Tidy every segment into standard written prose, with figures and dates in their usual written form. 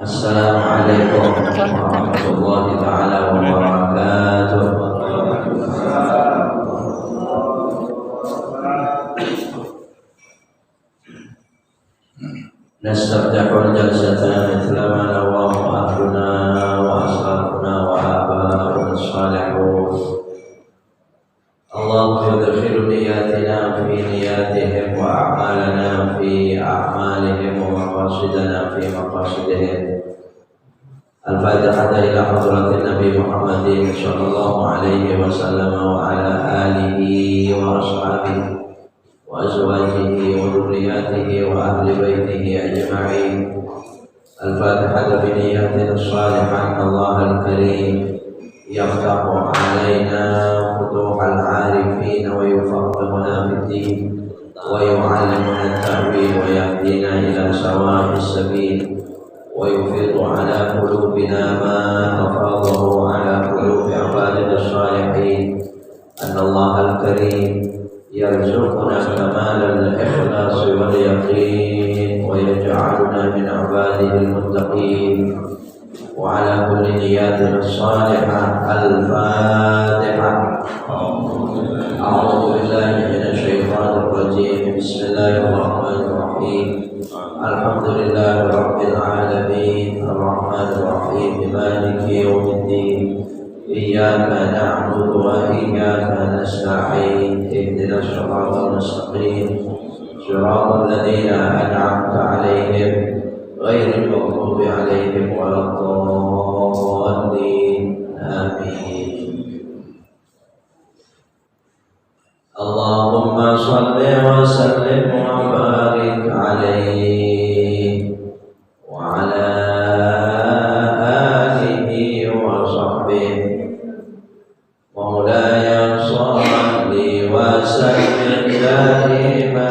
Assalamualaikum warahmatullahi taala wabarakatuh. Nastafihul jalsata mithla ma nawahu ahluna wa asrafuna wa aba'una salihun. Allahu yudkhilu niyatina fi niyatihim wa a'malana fi a'malihim wa maqasidana fi maqasidihim. Al-Fatihah ila hadratin Nabi Muhammadin sallallahu alaihi wasallam wa ala alihi wa ashabihi wa azwajihi wa dhurriyyatihi wa ahli baitihi ajma'in. Al-Fatihah bi niyyatin shalihan. Allah al-Karim yaftahu alaina futuhal arifin wa yufaqqihuna fid-din wa yu'allimuna at-ta'wil wa yahdina ila sawa'is sabil wa yufidu ala qulubina ma tafadahu ala qulubi ibadihi as-salihin. Allah al-Karim yarzuquna kamal al-ikhlas wal yaqin wa yaj'aluna min ibadihi al-muttaqin. وعلى كل نياتنا الصالحة. الفاتحة. أعوذ بالله من الشيطان الرجيم. بسم الله الرحمن الرحيم. الحمد لله رب العالمين الرحمن الرحيم مالك يوم الدين. إياك نعبد وإياك نستعين. اهدنا الصراط المستقيم صراط الذين أنعمت عليهم غير المغضوب عليهم ولا الضالين. آمين. اللهم صل وسلم وبارك عليه وعلى آله وصحبه. مولاي صل وسلم دائما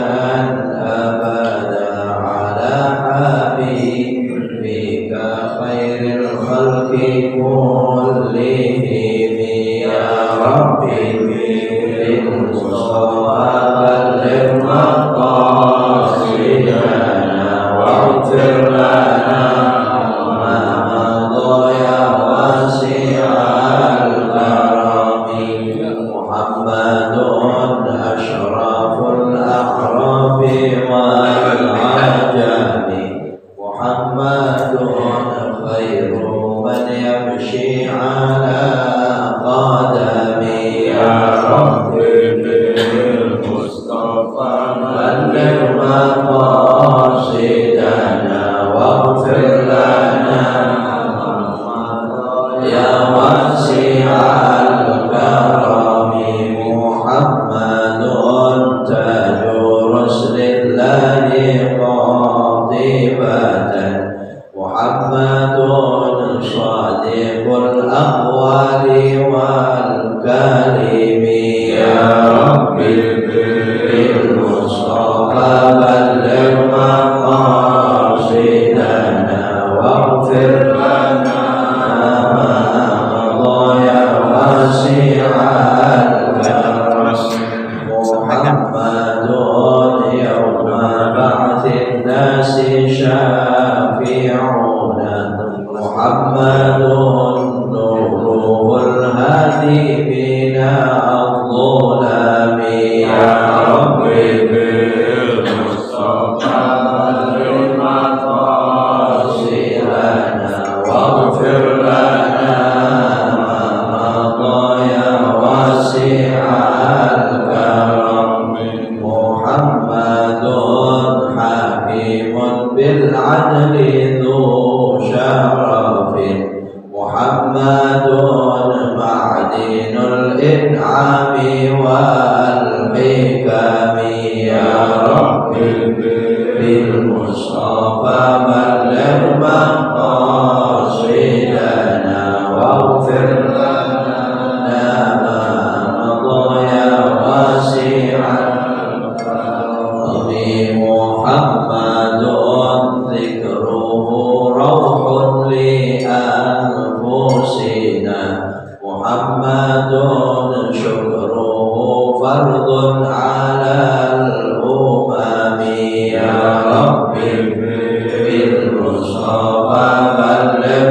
بالمصطفى وبلغ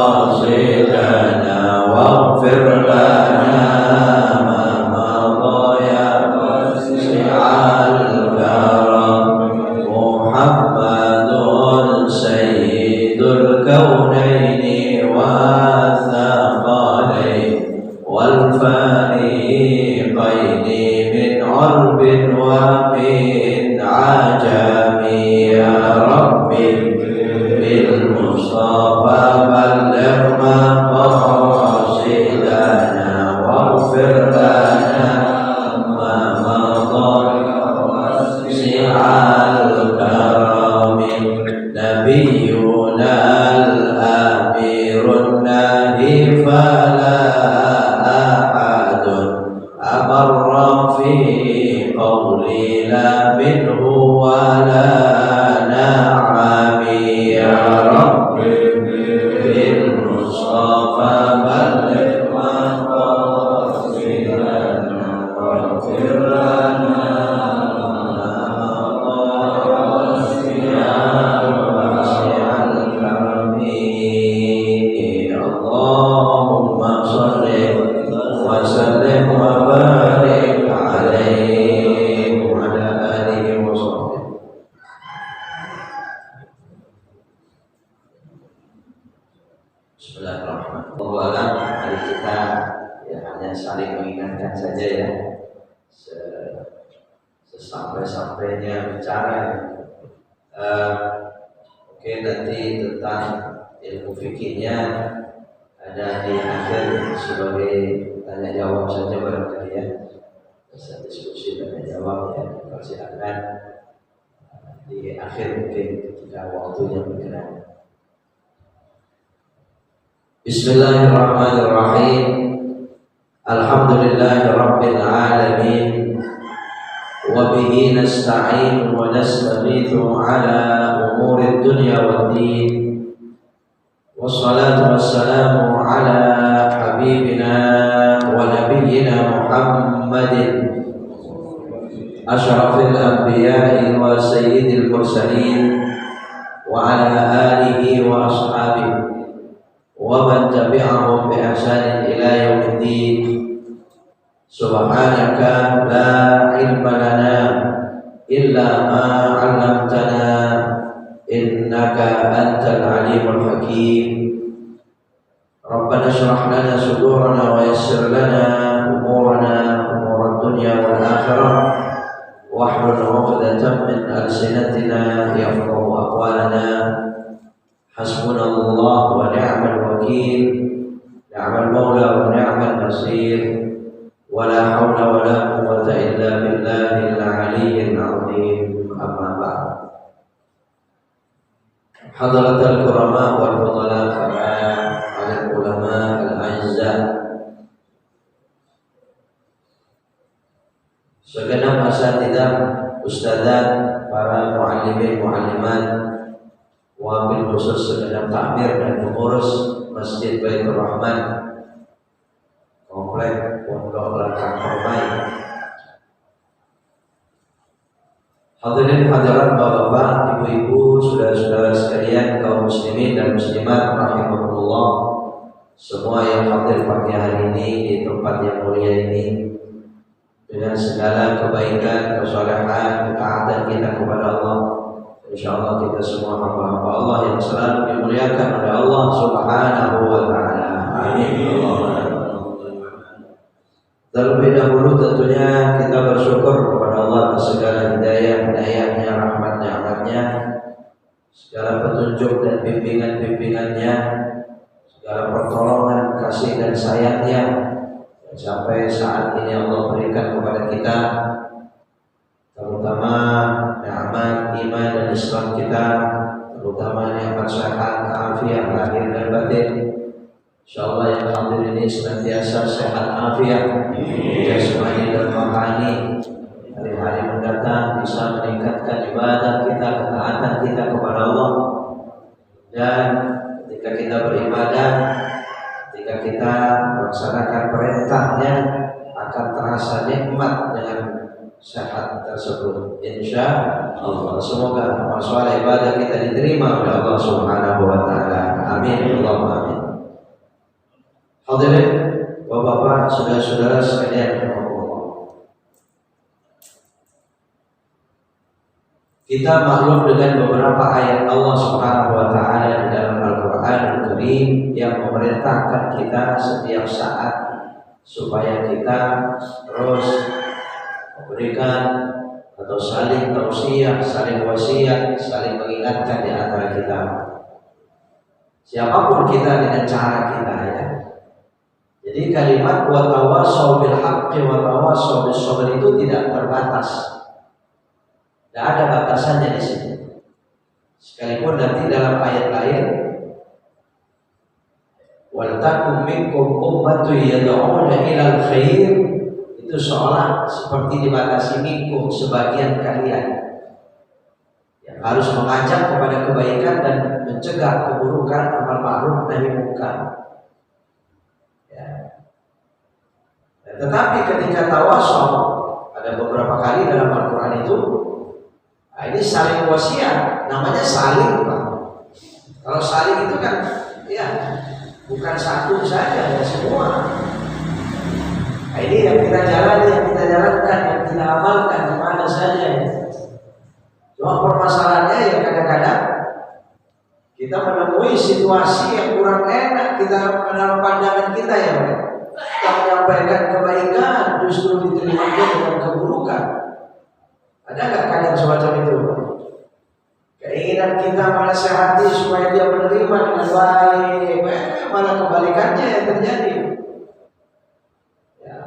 مقاصدنا واغفر لنا ما مضى يا واسع الكرم محمد سيد الكونين والثقلين والفريقين من عرب ومن عجم يا ربي بالمصطفى بلغ مقاصدنا واغفر لنا ما مضى واسع الكرم نبينا الأمير النهي فلا أحد أمر في قولي لا منه ولا نعم يا رب بالمصطفى بلغ مقاصدنا واغفر لنا اللهم صل وسلم وبارك عليه وعلى آله وصحبه. Bismillahirrahmanirrahim. Hari kita ya hanya saling mengingatkan saja ya, sesampai-sampainya bicara. Oke, nanti tentang ilmu fikihnya ada di akhir sebagai tanya jawab saja barangkali ya, bisa diskusi tanya jawab ya, persilakan di akhir mungkin ketika waktunya berkenan. Bismillahirrahmanirrahim. Alhamdulillahirabbil alamin. Wa bihi nasta'in wa nastaghithu ala umuri dunya waddin. Wassalatu wassalamu ala habibina wa nabiyyina Muhammadin asyrafil anbiya'i wa sayyidil mursalin wa ala alihi wa ashabihi wa man tabi'ahum bi ihsanin ila yaumiddin. Subhanaka la ilma lana illa ma 'allamtana innaka antal alimul hakim. Rabbana shrah lana sudurana wa yassir lana umurana umurad dunya wal akhirah wahlul 'uqdatam min alsinatina yafqahu aqwalana. Hasbunallahu wa ni'mal wakil, ni'mal maula wa ni'mal nasir, wa la hawla wa la quwwata illa billahil aliyyil 'azim. Amma ba'd. Hadratul kurama wal fudala al ulama al aizza, segenap asatidzah, ustadzat, para muallimin muallimat, wabil khusus segenap takmir dan pengurus Masjid Baitur Rahman Komplek Pondok Langkang Permai. Hadirin hadirat bapak-bapak, ibu-ibu, saudara-saudara sekalian, kaum muslimin dan muslimat rahimakumullah, semua yang hadir pagi hari ini di tempat yang mulia ini, dengan segala kebaikan, kesalehan, ketaatan kita kepada Allah. InsyaAllah kita semua hamba-hamba Allah yang selalu dimuliakan oleh Allah Subhanahu wa ta'ala. Amin. Terlebih dahulu tentunya kita bersyukur kepada Allah atas segala hidayah-hidayahnya, rahmat-rahmatnya, segala petunjuk dan bimbingan-bimbingannya, segala pertolongan, kasih dan sayangnya, dan sampai saat ini Allah berikan kepada kita, terutama nikmat iman dan Islam kita, terutama nikmat sehat, afiat lahir dan batin. InsyaAllah yang hadir ini senantiasa sehat afiat jasmani dan rohani. Hari-hari mendatang bisa meningkatkan ibadah kita, ketaatan kita kepada Allah. Dan ketika kita beribadah, ketika kita melaksanakan perintahnya, akan terasa nikmat dengan sehat tersebut, insya Allah. Semoga amal soleh ibadah kita diterima oleh Allah Subhanahu wa Ta'ala. Amin, Allahumma amin. Hadirin Bapak-bapak, saudara-saudara sekalian, kita maklum dengan beberapa ayat Allah Subhanahu wa Ta'ala di dalam Al-Qur'an Al-Karim yang memerintahkan kita setiap saat supaya kita terus memberikan atau saling tausiah, saling wasiat, saling mengingatkan di antara kita. Siapapun kita dengan cara kita, ya. Jadi kalimat wa tawassaw bil haqqi wa tawassaw bis sabr itu tidak terbatas. Tidak ada batasannya di sini. Sekalipun nanti dalam ayat lain, wal takum minkum ummatun yad'una ilal khair, itu seolah seperti dibatasi minkum, sebagian kalian yang harus mengajak kepada kebaikan dan mencegah keburukan, amar ma'ruf nahi munkar. Ya. Tetapi ketika tawassul, ada beberapa kali dalam Al-Quran itu, nah ini saling wasiat, namanya saling, Pak. Kalau saling itu kan, ya bukan satu saja, ya semua. Nah, ini yang kita jalani, yang kita jalankan, yang kita amalkan di mana saja. Cuma permasalahannya ya kadang-kadang kita menemui situasi yang kurang enak, kita dalam pandangan kita ya, kita menyampaikan kebaikan justru diterima dengan keburukan. Ada nggak kadang semacam itu? Keinginan kita menasehati supaya dia menerima dengan baik, malah kebalikannya yang terjadi. Ya,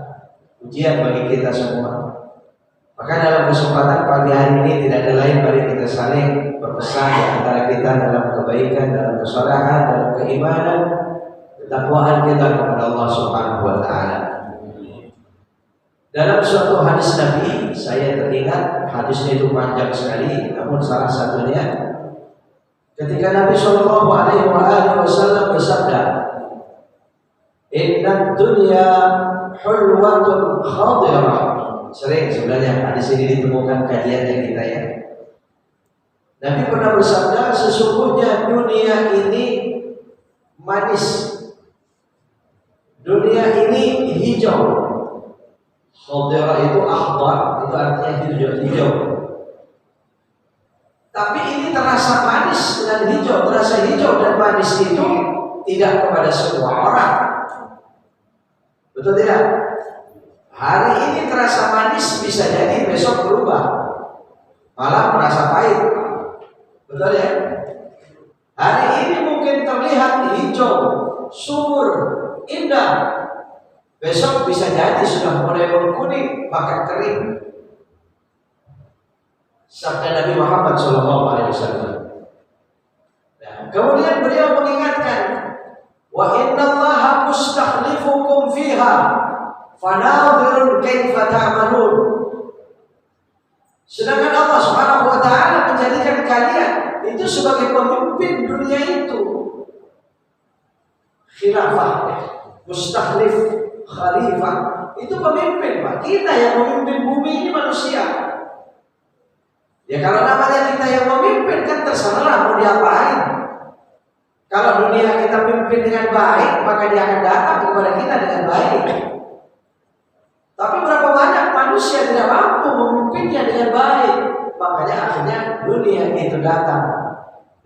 ujian bagi kita semua. Maka dalam kesempatan pagi hari ini tidak ada lain mari kita saling berpesan di antara kita dalam kebaikan, dalam kesalahan, dalam keimanan, ketakwaan kita kepada Allah Subhanahu wa Ta'ala. Dalam suatu hadis Nabi, saya teringat hadisnya itu panjang sekali, namun salah satunya ketika Nabi Shallallahu Alaihi Wasallam bersabda, Inna dunya hulwatun khadirah. Sering sebenarnya hadis ini ditemukan kajiannya kita, ya. Nabi pernah bersabda, sesungguhnya dunia ini manis, dunia ini hijau. Khadirah itu akhbar, itu artinya hijau. Tapi ini terasa manis dan hijau, terasa hijau dan manis itu tidak kepada semua orang. Betul tidak? Hari ini terasa manis, bisa jadi besok berubah, malah merasa pahit. Betul ya? Hari ini mungkin terlihat hijau, subur, indah. Besok bisa jadi sudah mulai berkuning, bahkan kering. Sabda Nabi Muhammad SAW. Nah, kemudian beliau mengingatkan, wa innallaha mustakhlifukum fiha, fanadhirun kaifa ta'malun. Sedangkan Allah Subhanahu wa Ta'ala menjadikan kalian itu sebagai pemimpin dunia itu. Khilafah, mustakhlif, khalifah, itu pemimpin, Pak. Kita yang memimpin bumi ini manusia. Ya kalau namanya kita yang memimpin kan terserah mau diapain. Kalau dunia kita pimpin dengan baik, maka dia akan datang kepada kita dengan baik. Tapi berapa banyak manusia tidak mampu memimpinnya dengan baik, makanya akhirnya dunia itu datang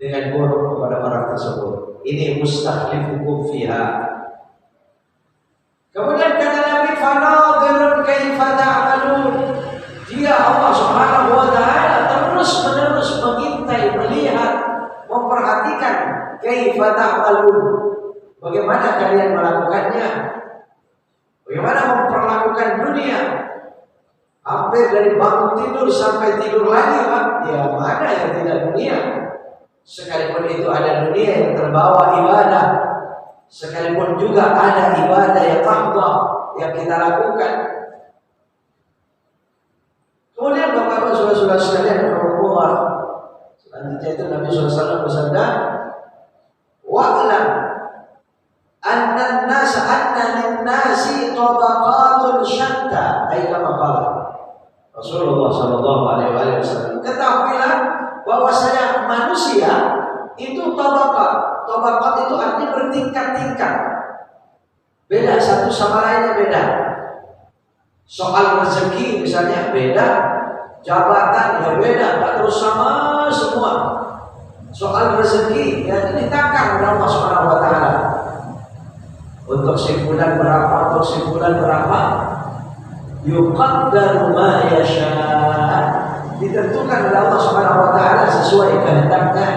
dengan buruk kepada orang tersebut. Ini mustakhlifukum fiha. Kemudian kata Nabi, fanadhirun kaifa ta'malun. Dia Allah Subhanahu wa Ta'ala terus-menerus mengintai, melihat, memperhatikan kaifa ta'malun. Bagaimana kalian melakukannya? Bagaimana memperlakukan dunia? Hampir dari bangun tidur sampai tidur lagi, Pak. Ya mana yang tidak dunia? Sekalipun itu ada dunia yang terbawa ibadah, sekalipun juga ada ibadah yang tahta yang kita lakukan. Kemudian Bapak-bapak saudara-saudara sekalian, Rasulullah selanjutnya itu Nabi SAW bersabda, wa'lam anna lin-nasi tabaqatun syatta. Ay kama qala Rasulullah Tabaqat itu artinya bertingkat-tingkat. Beda satu sama lainnya beda. Soal rezeki misalnya beda, jabatan ya beda, tak terus sama semua. Soal rezeki ya ditakar oleh Allah Subhanahu wa taala. Untuk si fulan berapa, untuk si fulan berapa, yuqaddaru ma yasha, ditentukan oleh Allah Subhanahu wa taala sesuai kehendaknya.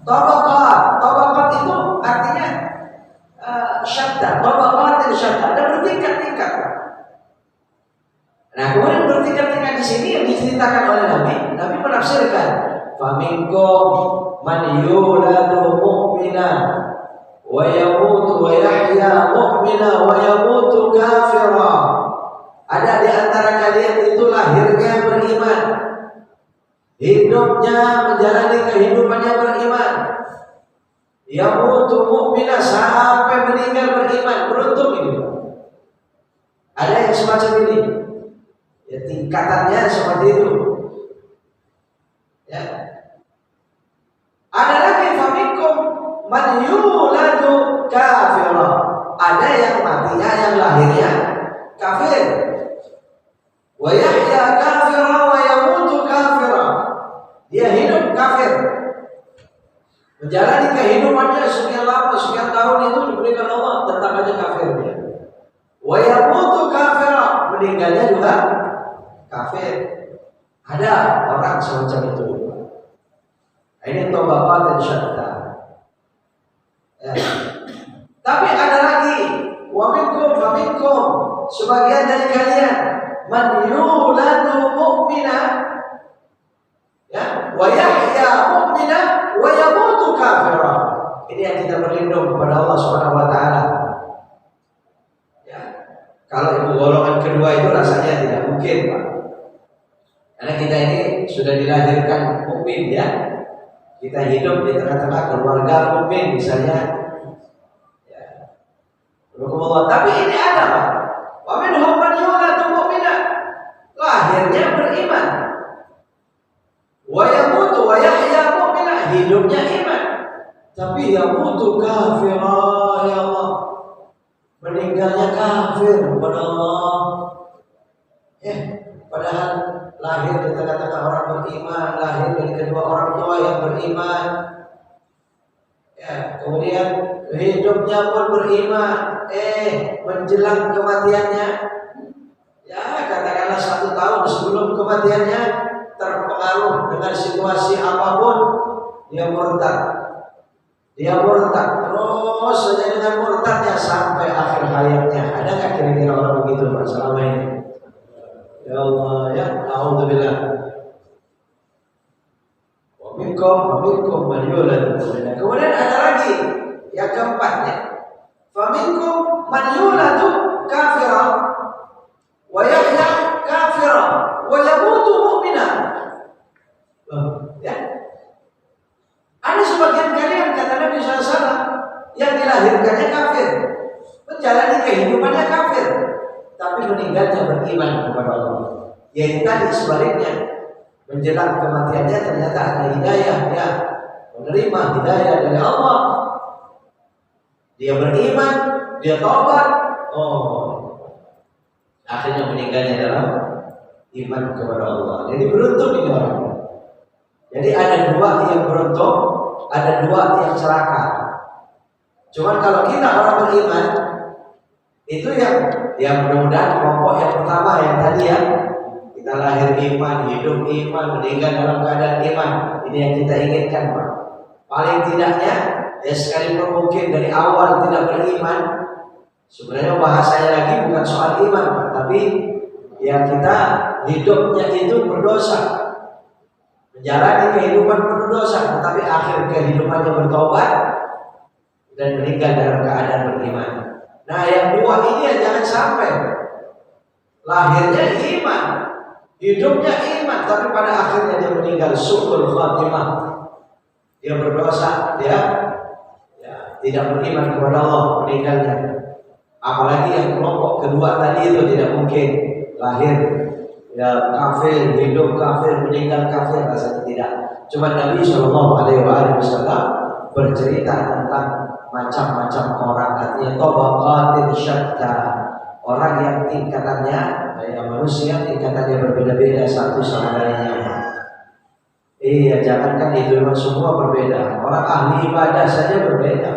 Tabaqat itu artinya syadda, tabaqat itu syadda, ada bertingkat-tingkat. Nah, kemudian bertingkat-tingkat di sini yang diceritakan oleh Nabi menafsirkan, faminkum man yuladu mu'mina wa yamutu wa yahya mu'mina wa yamutu kafira. Ada di antara kalian itu lahirnya beriman, hidupnya menjalani kehidupannya beriman, yamutu mu'mina sampai meninggal beriman. Beruntung ini. Ada yang semacam ini. Ya, tingkatannya seperti itu. Ya. Ada lagi faminkum man yuladu kafira. Ada yang matinya, yang lahirnya kafir. Wa yahya kafira wa yamutu kafira. Dia hidup kafir. Menjalani kehidupannya sekian lama, sekian tahun itu diberikan Allah, tetap aja kafir dia. Wa yamutu kafira, meninggalnya juga kafir. Ada orang semacam itu. Ini tabaqat dan syadda. Ya. Tapi ada lagi, wa minkum fa minkum, sebagian dari kalian man yuladu mu'mina, ya, wa yahya mu'mina wa yamutu kafira. Ini yang kita berlindung kepada Allah Subhanahu wa taala. Ya. Kalau itu golongan kedua itu rasanya tidak mungkin, Pak. Karena kita ini sudah dilahirkan mukmin, ya. Kita hidup di tengah-tengah keluarga mukmin misalnya. Ya. Tapi ini ada, Pak. Wa minhum man yuladu mu'mina, lahirnya beriman. Wa yamutu wa yahya mu'mina, hidupnya iman. Tapi yamutu kafira, ya Allah. Meninggalnya kafir kepada Allah. Padahal lahir di tengah-tengah orang beriman, lahir dari kedua orang tua yang beriman. Ya, kemudian hidupnya pun beriman. Menjelang kematiannya, ya katakanlah 1 tahun sebelum kematiannya, terpengaruh dengan situasi apapun, dia murtad. Terus saja dengan murtadnya sampai akhir hayatnya. Ada nggak kira-kira orang begitu, Pak, selama ini? Ya Allah, ya, alhamdulillah. Wa minkum man yuladu. Kemudian ada lagi yang keempatnya, fa minkum man yuladu kafira wa yahya kafira wa yamutu mu'mina. Ya. Ada sebagian kalian, kata Nabi SAW, yang dilahirkannya kafir, menjalani kehidupannya kafir, tapi meninggalnya beriman kepada Allah. Yaitu tadi sebaliknya, menjelang kematiannya ternyata ada hidayah, ya, menerima hidayah dari Allah. Dia beriman, dia taubat, akhirnya meninggalnya dalam iman kepada Allah. Jadi beruntung ini orang. Jadi ada 2 yang beruntung, ada 2 yang celaka. Cuman kalau kita orang beriman, itu yang mudah-mudahan kelompok yang pertama yang tadi, ya, kita lahir iman, hidup iman, meninggal dalam keadaan iman. Ini yang kita inginkan, Pak. Paling tidaknya, ya sekalipun mungkin dari awal tidak beriman, sebenarnya bahasanya lagi bukan soal iman, Pak, tapi ya kita hidupnya itu berdosa, menjalani kehidupan berdosa, tetapi akhir kehidupannya bertobat dan meninggal dalam keadaan beriman. Nah, yang 2 ini ya jangan sampai lahirnya iman, hidupnya iman, tapi pada akhirnya dia meninggal su'ul khatimah. Dia berdosa, dia tidak beriman kepada Allah, meninggalnya. Apalagi yang kelompok kedua tadi itu tidak mungkin lahir ya kafir, hidup kafir, meninggal kafir, rasanya tidak. Cuma Nabi SAW bercerita tentang macam-macam orang, artinya tabaqatin syatta, orang yang tingkatannya manusia tingkatannya berbeda-beda satu sama lainnya. Iya, jangankan itu semua berbeda. Orang ahli ibadah saja berbeda.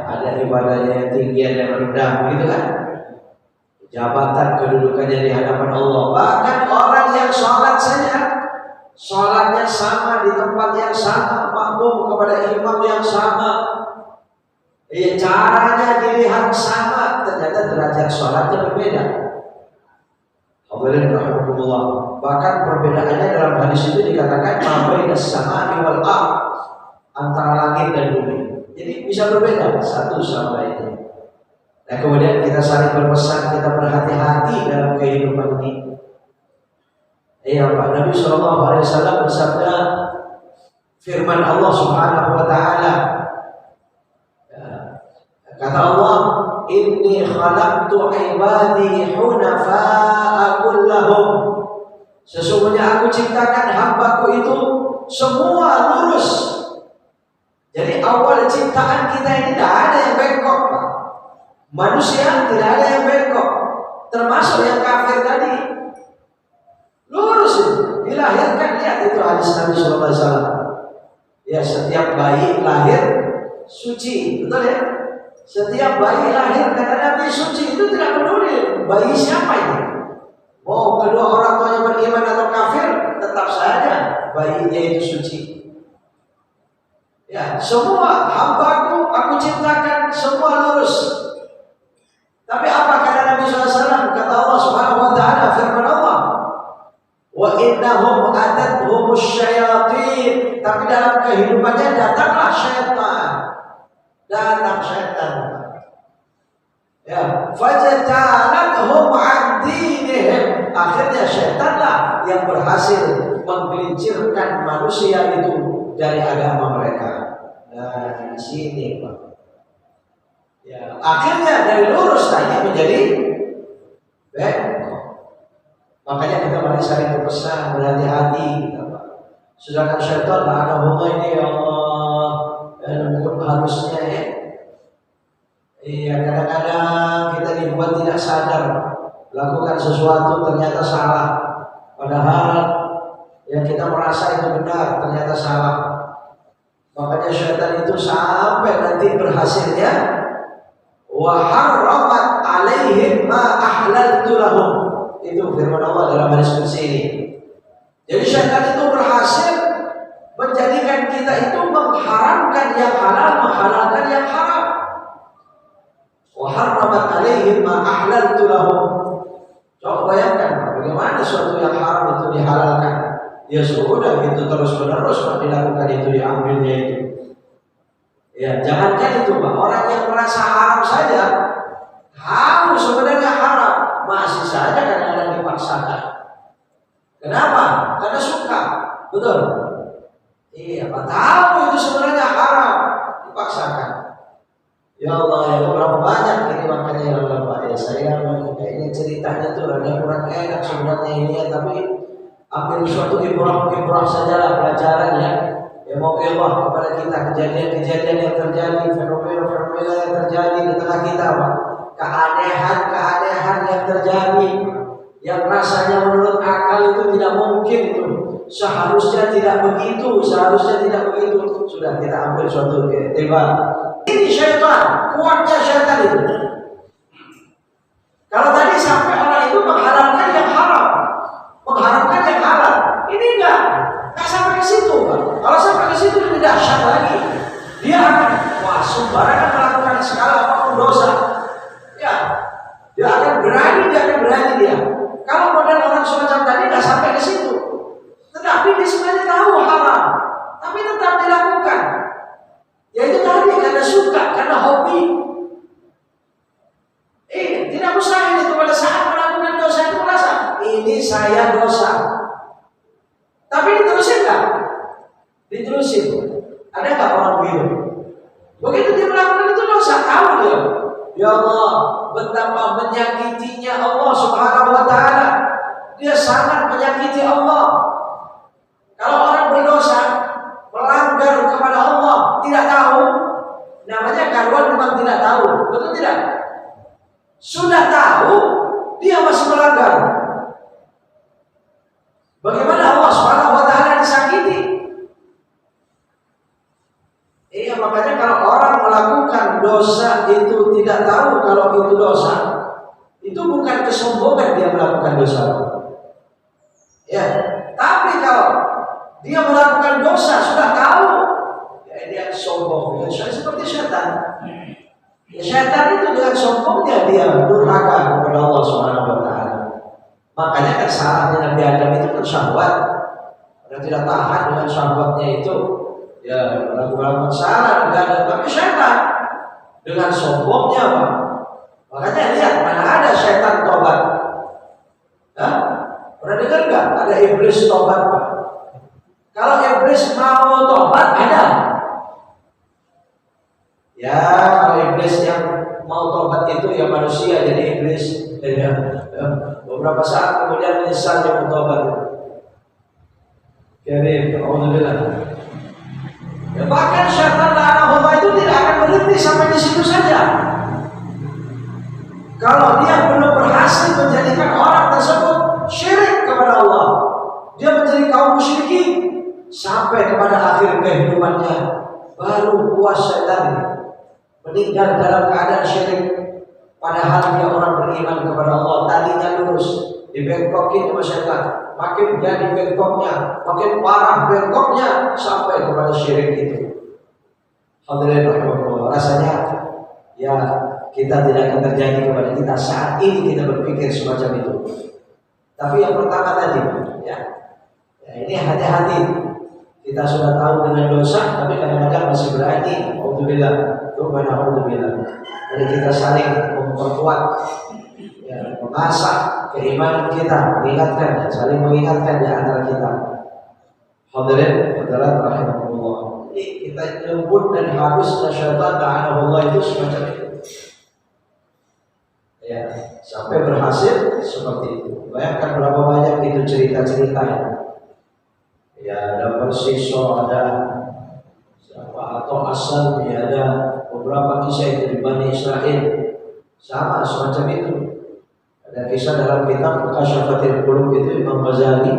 Ada ibadahnya yang tinggi, ada yang rendah, begitu kan? Jabatan kedudukannya di hadapan Allah. Bahkan orang yang sholat saja, sholatnya sama di tempat yang sama, makmum kepada imam yang sama. Iya, caranya dilihat sama, ternyata derajat sholatnya berbeda. Hadirin rahimakumullah. Bahkan perbedaannya dalam hadis itu dikatakan ma bainas samai wal ardh, antara langit dan bumi. Jadi bisa berbeda satu sama lainnya. Nah, kemudian kita saling berpesan, kita berhati-hati dalam kehidupan ini. Iya, Pak Nabi Shallallahu Alaihi Wasallam bersabda, firman Allah Subhanahu Wa Taala, kata Allah, Inni khalaqtu ibadi hunafa'a kullahum. Sesungguhnya aku ciptakan hambaku itu semua lurus. Jadi awal ciptaan kita ini tidak ada yang bengkok, Pak. Manusia tidak ada yang bengkok, termasuk yang kafir tadi. Lurus itu, dilahirkan, lihat itu hadis Nabi Sallallahu Alaihi Wasallam. Ya, setiap bayi lahir suci, betul ya? Setiap bayi lahir kata Nabi suci, itu tidak peduli bayi siapa ini. Mau kedua orang tuanya beriman atau kafir, tetap saja bayinya itu suci. Ya, semua hambaku aku ciptakan semua lurus. Tapi apa kata Nabi SAW? Kata Allah Subhanahu Wa Taala, firman Allah, wa innahum atathumush syayatin. Tapi dalam kehidupannya datanglah syaitan. Datang syaitan. Ya, fajtalathum an dinihim. Akhirnya syaitanlah yang berhasil menggelincirkan manusia itu dari agama mereka. Nah, di sini, Pak. Ya, akhirnya dari lurus tadi menjadi bengkok. Makanya kita mari saling berpesan, berhati-hati. Sedangkan syaitan ada hubungan ini, ya Allah, harusnya ya. Iya, kadang-kadang kita dibuat tidak sadar lakukan sesuatu ternyata salah. Padahal yang kita merasa itu benar ternyata salah. Makanya syaitan itu sampai nanti berhasilnya wa harramat alaihim ma ahlaltu lahum. Itu firman Allah dalam hadis qudsi ini. Jadi syaitan itu berhasil menjadikan kita itu mengharamkan yang halal, menghalalkan yang haram. Wa harramat alaihim ma ahlaltu lahum. Coba bayangkan bagaimana suatu yang haram itu dihalalkan. Ya sudah itu terus-menerus dilakukan itu, diambilnya itu. Ya, jangankan itu, Pak. Orang yang merasa haram saja tahu sebenarnya haram, masih saja kadang-kadang dipaksakan. Kenapa? Karena suka. Betul? Iya, Pak. Tahu itu sebenarnya haram, dipaksakan. Ya Allah, ya berapa banyak ini makanya ya Allah, Pak. Ya saya kayaknya ceritanya tuh rada kurang enak sebenarnya ini ya, tapi ambil suatu ibrah sajalah pelajaran ya. Ya mau Allah kepada kita kejadian-kejadian yang terjadi, fenomena-fenomena yang terjadi di tengah kita, Pak. Keanehan-keanehan yang terjadi, yang rasanya menurut akal itu tidak mungkin itu. Seharusnya tidak begitu, Sudah kita ambil suatu tiba. Ini syaitan, kuatnya syaitan itu. Kalau tadi sampai orang itu mengharamkan yang haram, mengharamkan yang halal, ini enggak sampai ke situ, Pak. Kalau sampai ke situ tidak dahsyat lagi. Dia akan sembarangan melakukan segala apapun dosa. Ya, dia akan berani dia. Kalau model orang semacam tadi tidak sampai ke situ, tetapi dia sebenarnya tahu haram, tapi tetap dilakukan. Yaitu tadi karena suka, karena hobi. Tidak mustahil itu pada saat melakukan dosa itu merasa ini saya dosa. Tapi diterusin nggak? Diterusin. Ada nggak orang begitu? Begitu dia melakukan itu dosa, tahu dia. Ya Allah, betapa menyakitinya Allah Subhanahu Wa Taala. Dia sangat menyakiti Allah. Kalau orang berdosa, melanggar kepada Allah, betul tidak? Sudah tahu, dia masih melanggar. Bagaimana Allah Subhanahu wa taala disakiti? Iya, makanya kalau orang melakukan dosa itu tidak tahu kalau itu dosa, itu bukan kesombongan dia melakukan dosa. Ya, tapi kalau dia melakukan dosa sudah tahu, ya dia sombong. Ya, seperti setan. Ya, setan itu dengan sombongnya dia durhaka kepada Allah Subhanahu wa taala. Makanya kan salahnya Nabi Adam itu kan syahwat. Dia tidak tahan dengan syahwatnya itu. Ya, melakukan salah Nabi Adam, tapi setan dengan sombongnya, Pak. Makanya lihat mana ada setan tobat. Hah? Pernah dengar nggak? Ada iblis tobat, Pak. Kalau iblis mau tobat ada. Ya, kalau iblis yang mau tobat itu ya manusia jadi iblis. Beberapa saat kemudian menyesal dia bertobat. Jadi, alhamdulillah. Ya, bahkan syaitan la'anahullah itu tidak akan berhenti sampai di situ saja. Kalau dia belum berhasil menjadikan orang tersebut syirik kepada Allah, dia menjadi kaum musyrikin sampai kepada akhir kehidupannya, baru puas syaitan meninggal dalam keadaan syirik. Padahal dia orang beriman kepada Allah, tadinya lurus, dibengkokin sama syaitan, makin jadi bengkoknya, makin parah bengkoknya sampai kepada syirik itu. Hadirin rahimahullah, rasanya ya kita tidak akan terjadi kepada kita saat ini kita berpikir semacam itu. Tapi yang pertama tadi, ya ini hati-hati. Kita sudah tahu dengan dosa, tapi kadang-kadang masih berani. Alhamdulillah, alhamdulillah. Jadi kita saling memperkuat, ya, mengasah keimanan kita, mengingatkan, saling mengingatkan di antara kita. Hadirin, hadirat rahimahullah. Jadi kita lembut dan habisnya syaitan la'anahullah itu semacam itu. Ya, sampai berhasil seperti itu. Bayangkan berapa banyak itu cerita-cerita ya, ada Persiso, ada siapa atau asal, ya, ada beberapa kisah itu di Bani Israel sama semacam itu. Ada kisah dalam kitab Kasyafatul Qulub itu Imam Ghazali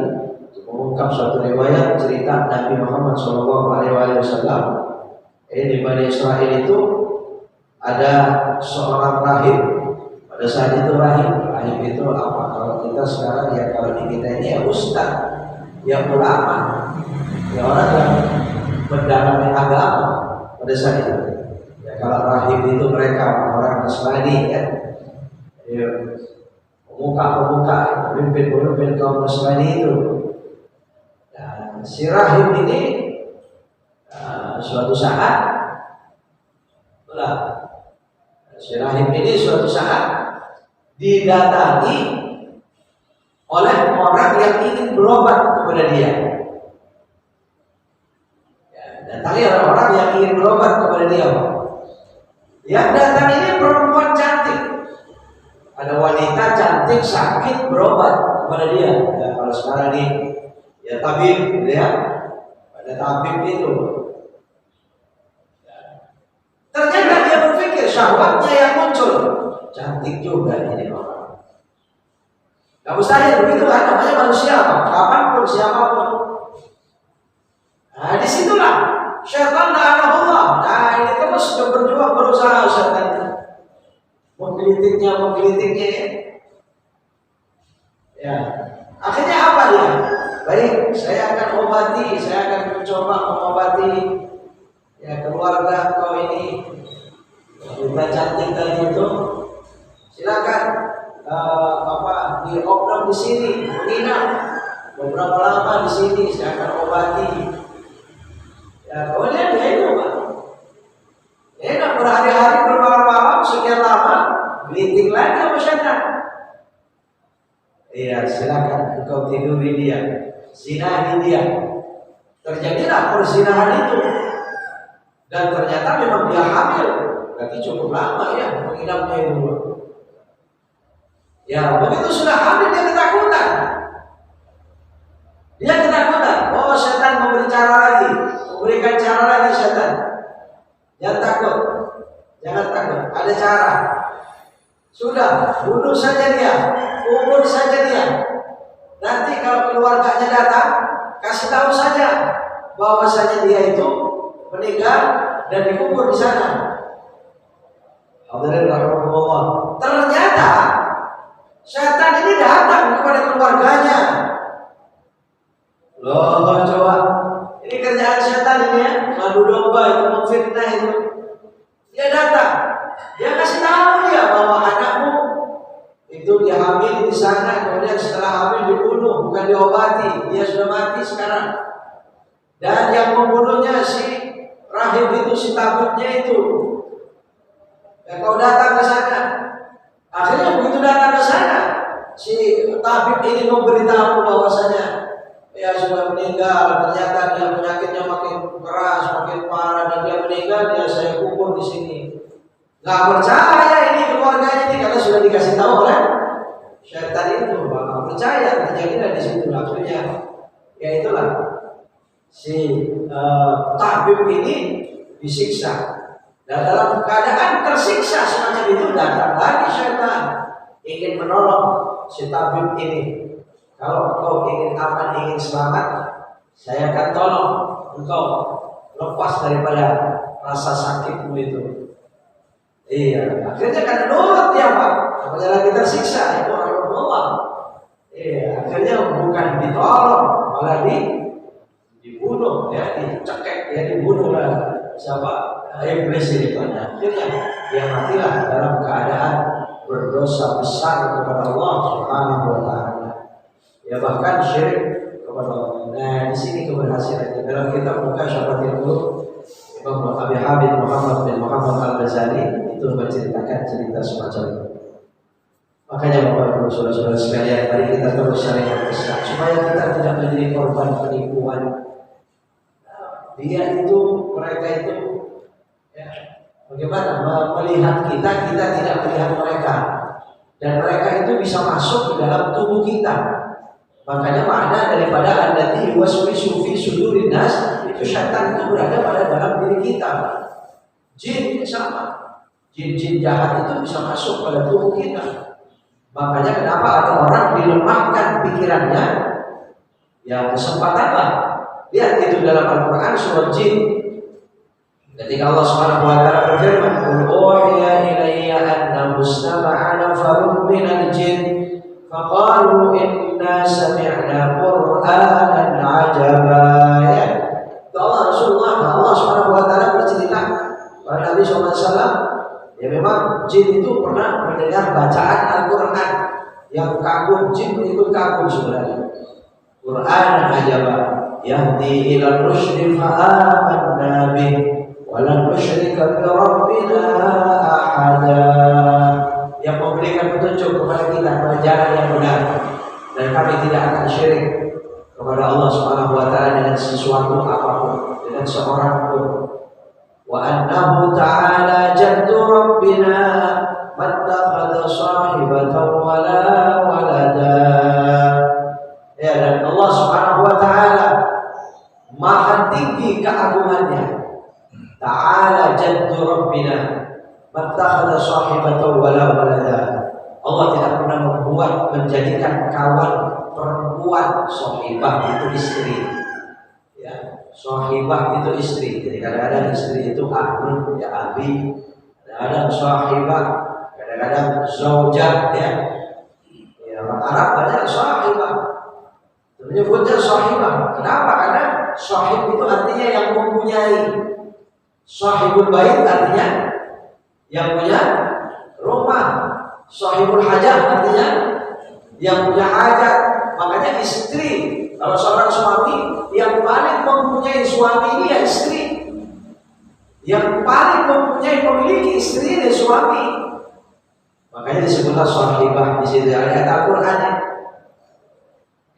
mengungkap suatu riwayat cerita Nabi Muhammad SAW. Di Bani Israel itu ada seorang rahib. Pada saat itu rahib itu apa? Kalau kita sekarang ya, kalau di kita ini ya ustaz, yang ulama, ya orang yang mendalami agama pada saat itu. Ya, kalau rahib itu mereka orang Nasrani kan, ya, pemuka-pemuka, pemimpin-pemimpin kaum Nasrani itu. Dan si rahib ini suatu saat, didatangi oleh orang yang ingin berobat kepada dia. Ya, datangi oleh orang yang ingin berobat kepada dia. Yang datang ini perempuan cantik. Ada wanita cantik sakit berobat kepada dia. Ya, kalau sekarang ini ya tabib, ya, ada tabib itu. Ya. Ternyata dia berpikir syahwatnya yang muncul. Cantik juga ini orang. Gak mustahil begitu kan, namanya manusia apa? Kapanpun, siapapun. Nah, disitulah syaitan la'anahullah. Nah, ini terus berjuang berusaha syaitan menggelitiknya ya. Akhirnya apa dia? Baik, saya akan obati, saya akan mencoba mengobati ya keluarga kau ini. Kita cantik tadi itu, silakan diopnam di sini, menginap beberapa lama di sini, saya akan obati. Ya, kemudian dia itu, Pak, enak berhari-hari bermalam-malam sekian lama, gelitik lagi sama syaitan. Iya, silakan engkau tiduri dia, zinahi dia. Terjadilah perzinahan itu, dan ternyata memang dia hamil. Berarti cukup lama ya menginapnya itu. Ya, begitu sudah hamil dia ketakutan. Oh, setan memberikan cara lagi setan. Jangan takut. Jangan takut, ada cara. Sudah, bunuh saja dia, kubur saja dia. Nanti kalau keluarganya datang, kasih tahu saja bahwasanya dia itu meninggal dan dikubur di sana. Hadirin rahimahullah. Ternyata setan ini datang kepada keluarganya. Loh, coba. Ini kerjaan setan ini ya, madu domba itu, memfitnah itu. Dia datang, dia kasih tahu dia bahwa anakmu itu dia hamil di sana, kemudian setelah hamil dibunuh, bukan diobati, dia sudah mati sekarang. Dan yang membunuhnya si rahim itu, si tabibnya itu. Dan kau datang ke sana. Akhirnya begitu datang ke sana, si tabib ini memberitahu bahwasanya dia sudah meninggal. Ternyata dia penyakitnya makin keras, makin parah, dan dia meninggal. Dia saya kubur di sini. Nggak percaya ini keluarganya ini karena sudah dikasih tahu oleh syaitan itu. Nggak percaya, terjadilah di situ akhirnya. Ya itulah si tabib ini disiksa. Dan dalam keadaan tersiksa semacam itu datang lagi syaitan ingin menolong si tabib ini. Kalau kau ingin aman, ingin selamat, saya akan tolong engkau lepas daripada rasa sakitmu itu. Iya, akhirnya kan nurut dia Pak. Apalagi lagi tersiksa itu Allah. Iya, akhirnya bukan ditolong, malah dibunuh, ya, dicekek, ya, dibunuh lah siapa? Iblis ini banyak. Akhirnya dia matilah dalam keadaan berdosa besar kepada Allah Subhanahu wa taala. Ya bahkan syirik kepada Allah. Nah, di sini keberhasilannya dalam kitab Muqasyaratul Qulub Imam Abi Habib Muhammad bin Muhammad Al-Ghazali itu menceritakan cerita semacam itu. Makanya Bapak Ibu Saudara-saudara sekalian, mari kita terus saling berpesan supaya kita tidak menjadi korban penipuan. Dia itu, mereka itu, ya, bagaimana melihat kita tidak melihat mereka, dan mereka itu bisa masuk ke dalam tubuh kita. Makanya makna daripada allati yuwaswisu fi sudurin nas, itu syaitan itu berada pada dalam diri kita. Jin sama, jin-jin jahat itu bisa masuk pada tubuh kita. Makanya kenapa ada orang dilemahkan pikirannya? Ya kesempatanlah. Lihat itu dalam Al-Quran surat Jin. Ketika Allah Subhanahu wa taala berfirman, "Qul uhiya ilayya annahu istama'a nafarun minal jin faqalu inna sami'na Qur'anan 'ajaba." Ya. Allah Rasulullah, Allah Subhanahu wa taala bercerita pada Nabi SAW, ya memang jin itu pernah mendengar bacaan Al-Quran yang kagum, jin ikut kagum sebenarnya. Qur'anan 'ajaba yahdi ila rusydi fa'amanna bih walan nusyrika bi rabbina ahada, yang memberikan petunjuk kepada kita pada jalan yang benar, dan kami tidak akan syirik kepada Allah Subhanahu wa taala dengan sesuatu apapun, dengan seorang pun. Wa annahu ta'ala jaddu rabbina mattakhadha sahibatan wala walada. Ya, dan Allah Subhanahu wa taala maha tinggi keagungannya. Ta'ala jaddu rabbina mattakhadha sahibatan wala walada. Allah tidak pernah menjadikan kawan perempuan. Sahibah itu istri, ya, sahibah itu istri. Jadi kadang-kadang istri itu ahlun, ya, abi. Kadang-kadang sahibah, kadang-kadang zaujah, ya. Ya, orang Arab banyak sahibah. Menyebutnya sahibah. Kenapa? Karena sahib itu artinya yang mempunyai. Sahibul bait artinya yang punya rumah. Sahibul hajat artinya yang punya hajat. Makanya istri, kalau seorang suami yang paling mempunyai suami ini ya istri. Yang paling mempunyai memiliki istri dan suami. Makanya disebutlah sahibah di situ ayat Al-Qur'an.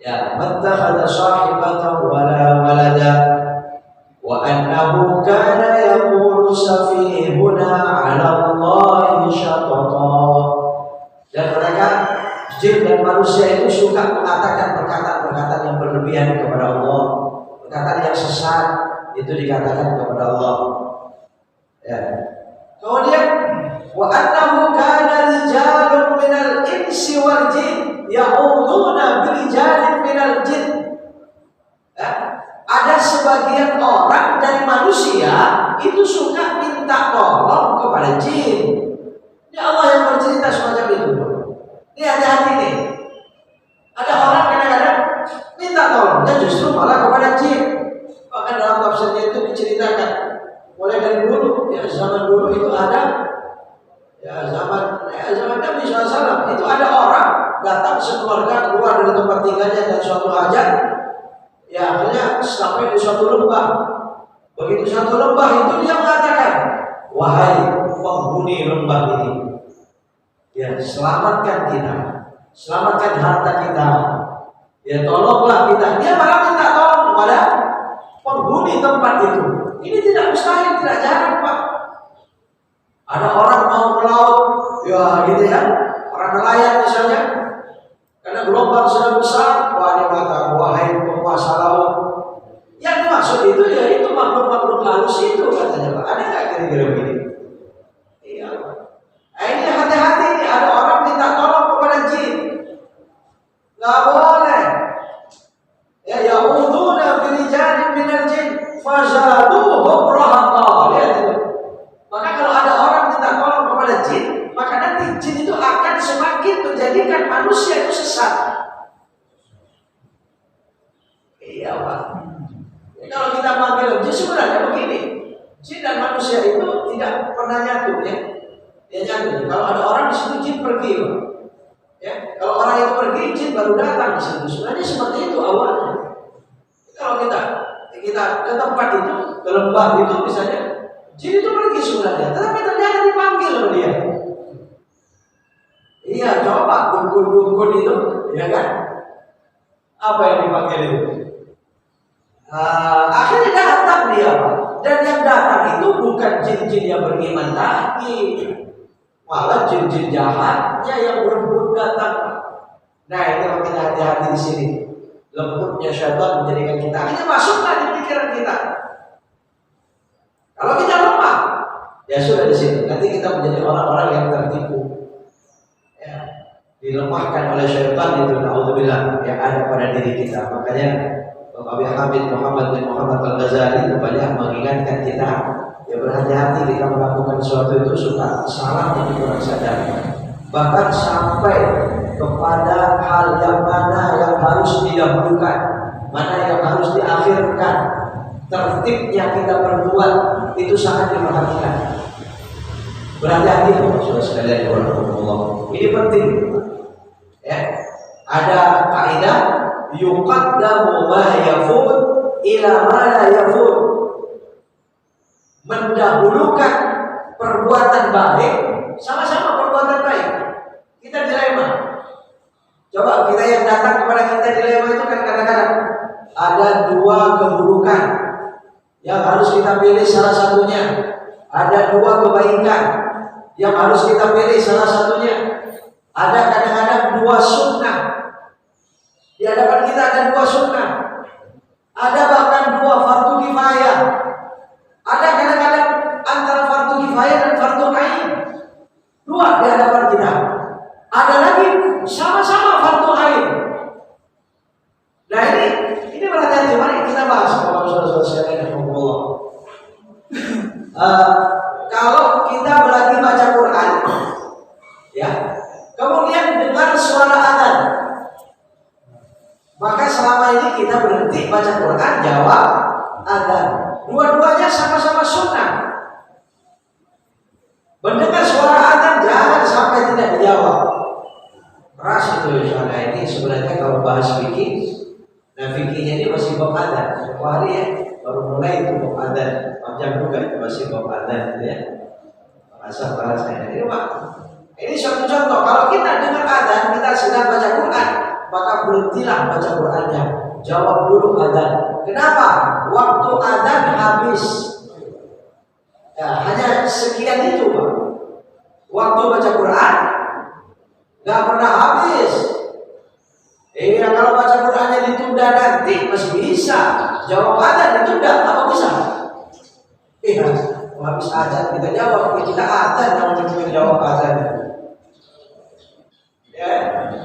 Ya, mattakhadha sahibatan wala walada wa annahu kana yaqulu safihuna 'ala Allahi syatata. Dan mereka jin dan manusia itu suka mengatakan perkataan-perkataan yang berlebihan kepada Allah, perkataan yang sesat itu dikatakan kepada Allah. Ya. Kemudian Wa annahu kana rijalun minal insi wal jin ya'uduna birijalin minal jin. Ada sebagian orang dari manusia itu suka minta tolong kepada jin. Ini Allah yang bercerita semacam itu. Ini hati-hati nih. Ada orang kadang-kadang minta tolongnya justru malah kepada jin. Bahkan dalam tafsirnya itu diceritakan mulai dari dulu, ya zaman dulu itu ada, ya zaman Nabi SAW itu ada orang datang sekeluarga keluar dari tempat tinggalnya dan suatu hajat, ya akhirnya sampai di suatu lembah. Begitu satu lembah itu dia mengatakan, wahai penghuni lembah ini, ya selamatkan kita, selamatkan harta kita, ya tolonglah kita. Dia malah minta tolong kepada penghuni tempat itu. Ini tidak mustahil, tidak jarang Pak. Ada orang mau ke laut, ya gitu ya, orang nelayan misalnya, karena gelombang sedang besar, wah dia mengatakan, wahai penguasa laut. Yang dimaksud itu ya itu makhluk-makhluk halus itu katanya Pak. Ada nggak kira-kira begini? Iya. Nah, ini hati-hati nih, ada orang minta tolong kepada jin. Nggak boleh. Ya ya'uduna birijalin minal jin fazaduhum rahaqa. Lihat itu. Maka kalau ada orang minta tolong kepada jin, maka nanti jin itu akan semakin menjadikan manusia itu sesat. Iya Pak. Jadi kalau kita manggil jin sebenarnya begini, jin dan manusia itu tidak pernah nyatu ya. Dia nyatu. Kalau ada orang di situ jin pergi Pak. Ya, kalau orang itu pergi, jin baru datang di situ. Sebenarnya seperti itu awalnya. Kalau kita ke tempat itu, ke lembah itu misalnya, jin itu pergi sebenarnya, tetapi ternyata dipanggil oleh dia. Iya, coba dukun-dukun itu, ya kan? Apa yang dipanggil itu? Akhirnya datang dia, Pak. Dan yang datang itu bukan jin-jin yang beriman lagi, malah jin-jin jahatnya yang berebut datang. Nah, ini kalau kita hati-hati di sini. Lembutnya syaitan menjadikan kita akhirnya masuklah di pikiran kita. Kalau kita lemah, ya sudah di sini. Nanti kita menjadi orang-orang yang tertipu. Ya, dilemahkan oleh syaitan itu, naudzubillah, yang ada pada diri kita. Makanya Bapak Habib Muhammad bin Muhammad Al-Ghazali itu banyak mengingatkan kita, ya berhati-hati jika melakukan sesuatu itu suka salah dan kurang sadar. Bahkan sampai kepada hal yang mana yang harus didahulukan, mana yang harus diakhirkan, tertibnya kita berbuat itu sangat diperhatikan. Berhati-hati saudara sekalian, ini penting. Ya, ada kaidah yuqaddamu ma yafut ila ma la yafut. Mendahulukan perbuatan baik, sama-sama perbuatan baik. Kita dilema. Coba kita yang datang kepada kita dilema itu kan kadang-kadang ada dua keburukan yang harus kita pilih salah satunya. Ada dua kebaikan yang harus kita pilih salah satunya. Ada kadang-kadang dua sunnah. Di hadapan kita ada dua sunnah. Ada bahkan dua fardu kifayah. Ada kadang-kadang antara fardu kifayah dan fardu ain. Dua di hadapan kita. Ada lagi sama-sama fardu ain. Nah ini berhati-hati. Mari kita bahas kalau saudara-saudara sekalian Allah. Kalau kita lagi baca Quran, ya, kemudian dengar suara adzan, maka selama ini kita berhenti baca Quran, jawab adzan. Dua-duanya sama-sama sunnah. Mendengar suara adzan jangan sampai tidak dijawab. Keras itu soalnya ini sebenarnya kalau bahas fikih, nah fikihnya ini masih bab adzan. Setiap hari ya, baru mulai itu bab adzan. Panjang juga itu masih bab adzan ya. Bahasa ini Pak. Ini suatu contoh. Kalau kita dengar adzan, kita sedang baca Quran, maka berhentilah baca Qurannya. Jawab dulu adzan. Kenapa? Waktu adzan habis. Ya, hanya sekian itu Pak. Waktu baca Quran nggak pernah habis. Kalau baca Qurannya ditunda nanti masih bisa. Jawab adzan ditunda, apa bisa? habis azan kita jawab, kita azan namun kita jawab azan. Ya,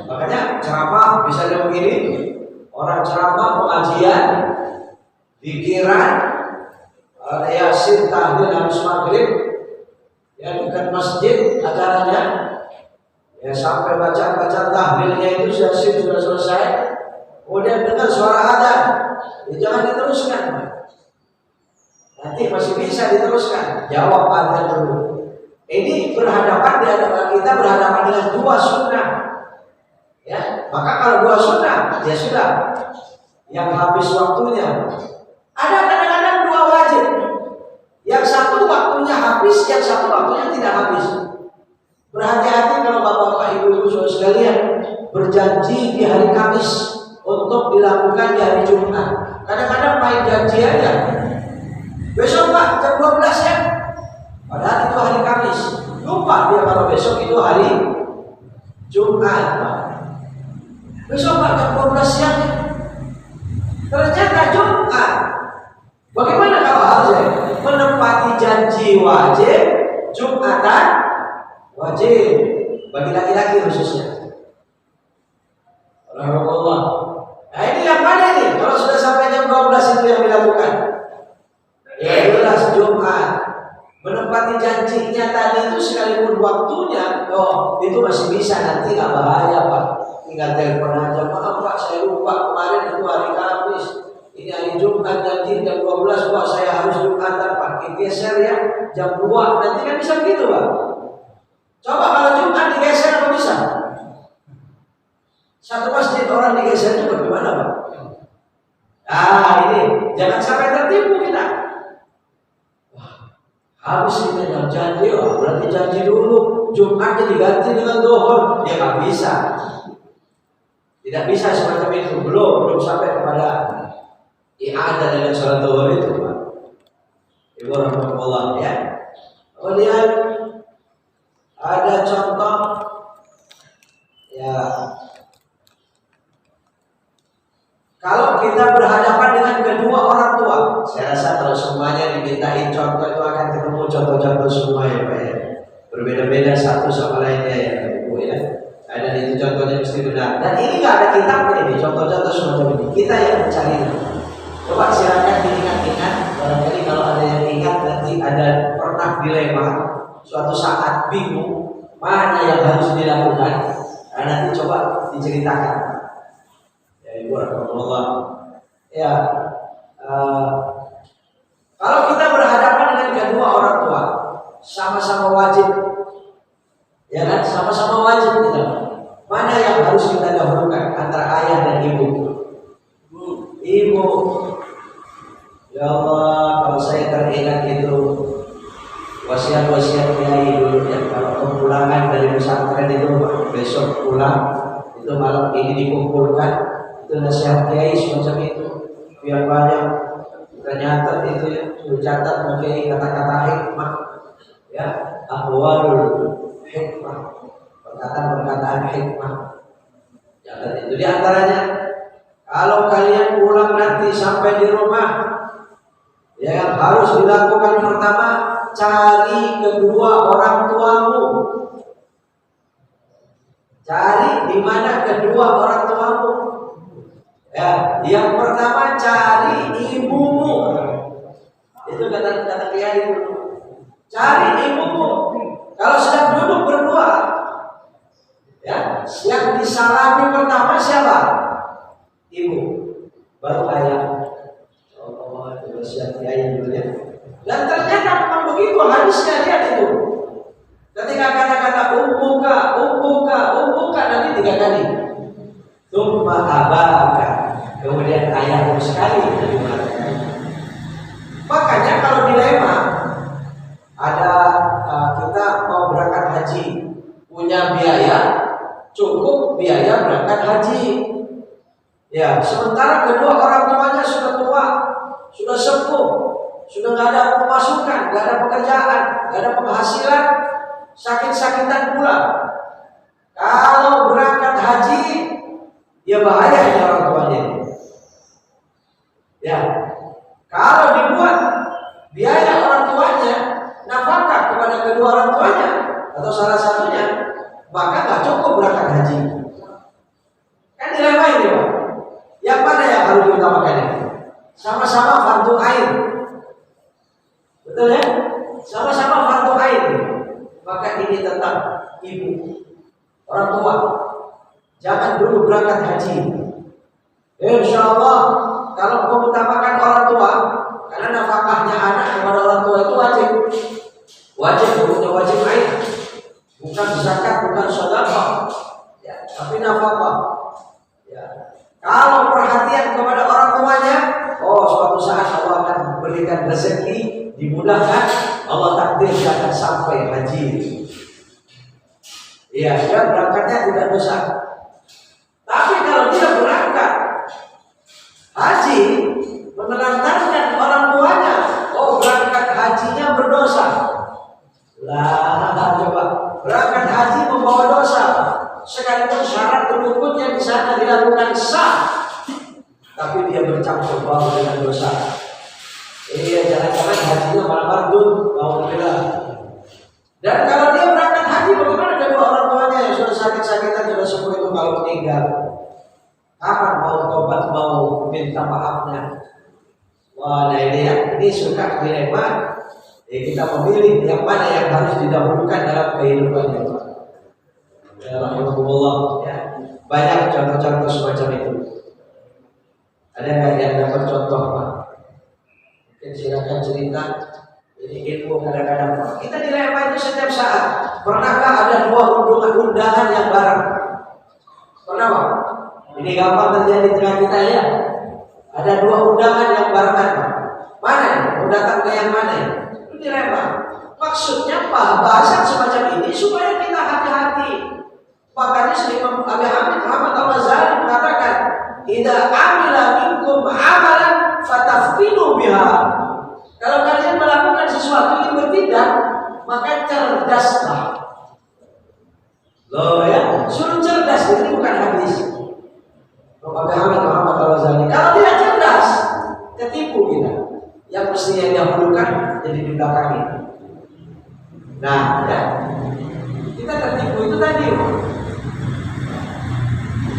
makanya ceramah bisa ada begini, orang ceramah pengajian, pikiran, yasin tahlil habis maghrib, ya dekat masjid acaranya, ya sampai baca tahlilnya itu yasin sudah selesai, kemudian dengar suara azan, ya jangan diteruskan. Nanti masih bisa diteruskan. Jawab azan dulu. Ini berhadapan di hadapan kita berhadapan dengan dua sunnah. Ya, maka kalau dua sunnah, ya sudah. Yang habis waktunya. Ada kadang-kadang dua wajib. Yang satu waktunya habis, yang satu waktunya tidak habis. Berhati-hati kalau bapak-bapak, ibu-ibu, saudara sekalian berjanji di hari Kamis untuk dilakukan di hari Jumat. Kadang-kadang main janji aja. Besok Pak jam 12 ya. Padahal itu hari Kamis. Lupa dia kalau besok itu hari Jumat Pak. Besok Pak jam 12 siang ya. Ternyata Jumat. Bagaimana kalau harusnya menepati janji wajib, Jumatan wajib bagi laki-laki khususnya. Alhamdulillah. Nah ini yang mana ini? Kalau sudah sampai jam 12 itu yang dilakukan. Ya jelas Jumat. Menepati janjinya tadi itu sekalipun waktunya, itu masih bisa, nanti nggak bahaya Pak. Tinggal telepon aja, maaf Pak saya lupa kemarin itu hari Kamis, ini hari Jumat janji jam 12 Pak saya harus Jumatan Pak. Digeser ya jam 2, nanti kan bisa begitu Pak. Coba kalau Jumat digeser apa bisa? Satu masjid orang digeser itu bagaimana Pak? Ah ini jangan sampai tertipu kita. Habis kita yang janji, berarti janji dulu Jumatnya diganti dengan Zuhur, dia nggak bisa. Tidak bisa semacam itu, belum sampai kepada i'adah dengan sholat Zuhur itu Pak. Ibu rahmatullah ya. Kemudian ada contoh ya, kalau kita berhadapan dengan kedua orang tua, saya rasa kalau semuanya dimintain contoh itu akan ketemu contoh-contoh semua ya Pak ya. Berbeda-beda satu sama lainnya ya Ibu ya. Ada itu contohnya mesti benar. Dan ini nggak ada kitabnya ini, contoh-contoh semacam ini. Kita yang mencari. Coba silakan diingat-ingat. Barangkali kalau ada yang ingat nanti ada pernah dilema, suatu saat bingung mana yang harus dilakukan. Nah, nanti coba diceritakan. Ibu rahmatullah. Ya, kalau kita berhadapan dengan kedua orang tua, sama-sama wajib, ya kan? Sama-sama wajib kita. Mana yang harus kita dahulukan antara ayah dan ibu? Ibu. Ya Allah, kalau saya teringat itu wasiat-wasiat kiai dulu ya. Kalau kepulangan dari pesantren itu besok pulang, itu malam ini dikumpulkan. Itu nasihat kiai semacam itu, biar banyak ternyata itu ya, catat mungkin kata-kata hikmah ya, ahwalul hikmah, perkataan-perkataan hikmah. Catat itu diantaranya, kalau kalian pulang nanti sampai di rumah, ya yang harus dilakukan pertama, cari kedua orang tuamu. Cari di mana kedua orang tuamu. Ya, yang pertama cari ibumu. Itu kata kiai dulu. Cari ibumu. Kalau sedang duduk berdua, ya, yang disalami pertama siapa? Ibu. Baru ayah. Oh, itu wasiat kiai dulu ya. Dan ternyata memang begitu hadisnya, lihat itu. Ketika kata-kata ummuka nanti 3 kali. Tumma abaka, kemudian ayahmu sekali. Makanya kalau dilema ada kita mau berangkat haji, punya biaya cukup biaya berangkat haji. Ya, sementara kedua orang tuanya sudah tua, sudah sepuh, sudah nggak ada pemasukan, nggak ada pekerjaan, nggak ada penghasilan, sakit-sakitan pula. Kalau berangkat haji, ya bahaya ya orang tuanya. Ya, kalau dibuat biaya orang tuanya kepada kedua orang tuanya atau salah satunya, maka nggak cukup berangkat haji. Kan dilema ini Pak. Yang mana yang harus diutamakan ini? Sama-sama fardu ain. Betul ya? Sama-sama fardu ain. Maka ini tetap ibu, orang tua. Jangan dulu berangkat haji. Insya Allah kalau mengutamakan orang tua, karena nafkahnya anak kepada orang tua itu wajib. Wajib, bukan wajib ain. Bukan zakat, bukan sedekah. Ya, tapi nafkah. Ya. Kalau perhatian kepada orang tuanya, oh suatu saat Allah akan berikan rezeki, dimudahkan, Allah takdirkan sampai haji. Iya, dia berangkatnya tidak dosa. Tapi kalau tidak berangkat haji, menelantarkan orang tuanya, oh berangkat hajinya berdosa. Lah, coba berangkat haji membawa dosa. Sekalipun syarat rukunnya di sana dilakukan sah, tapi dia bercampur baur dengan dosa. Iya, jangan-jangan hajinya malah mardud, alhamdulillah. Dan kalau dia berangkat haji, bagaimana kedua orang tuanya yang sudah sakit-sakitan, sudah sembuh itu kalau meninggal? Kapan mau tobat, mau minta maafnya? Wah, nah ini suka dilema. Kita memilih yang mana yang harus didahulukan dalam kehidupannya. Ya, alhamdulillah. Ya. Banyak contoh-contoh semacam itu. Ada nggak yang dapat contoh Pak? Mungkin silakan cerita. Ini ilmu kadang-kadang Pak. Kita dilema itu setiap saat. Pernahkah ada dua undangan yang bareng? Pernah Pak? Ini gampang terjadi di tengah kita ya. Ada dua undangan yang barengan Pak. Mana? Mau datang ke yang mana? Itu dilema. Maksudnya Pak, bahasan semacam ini supaya kita hati-hati. Makanya Imam Abi Hamid Muhammad Al-Ghazali mengatakan, "Idza amila minkum amalan fataftinu biha." Kalau kalian melakukan sesuatu yang bertindak, maka cerdaslah. Loh ya, suruh cerdas, ini bukan hadis. Imam Abi Hamid Muhammad Al-Ghazali. Kalau tidak cerdas, ketipu kita. Yang mestinya didahulukan jadi dibelakangi. Nah, ya. Kita tertipu itu tadi.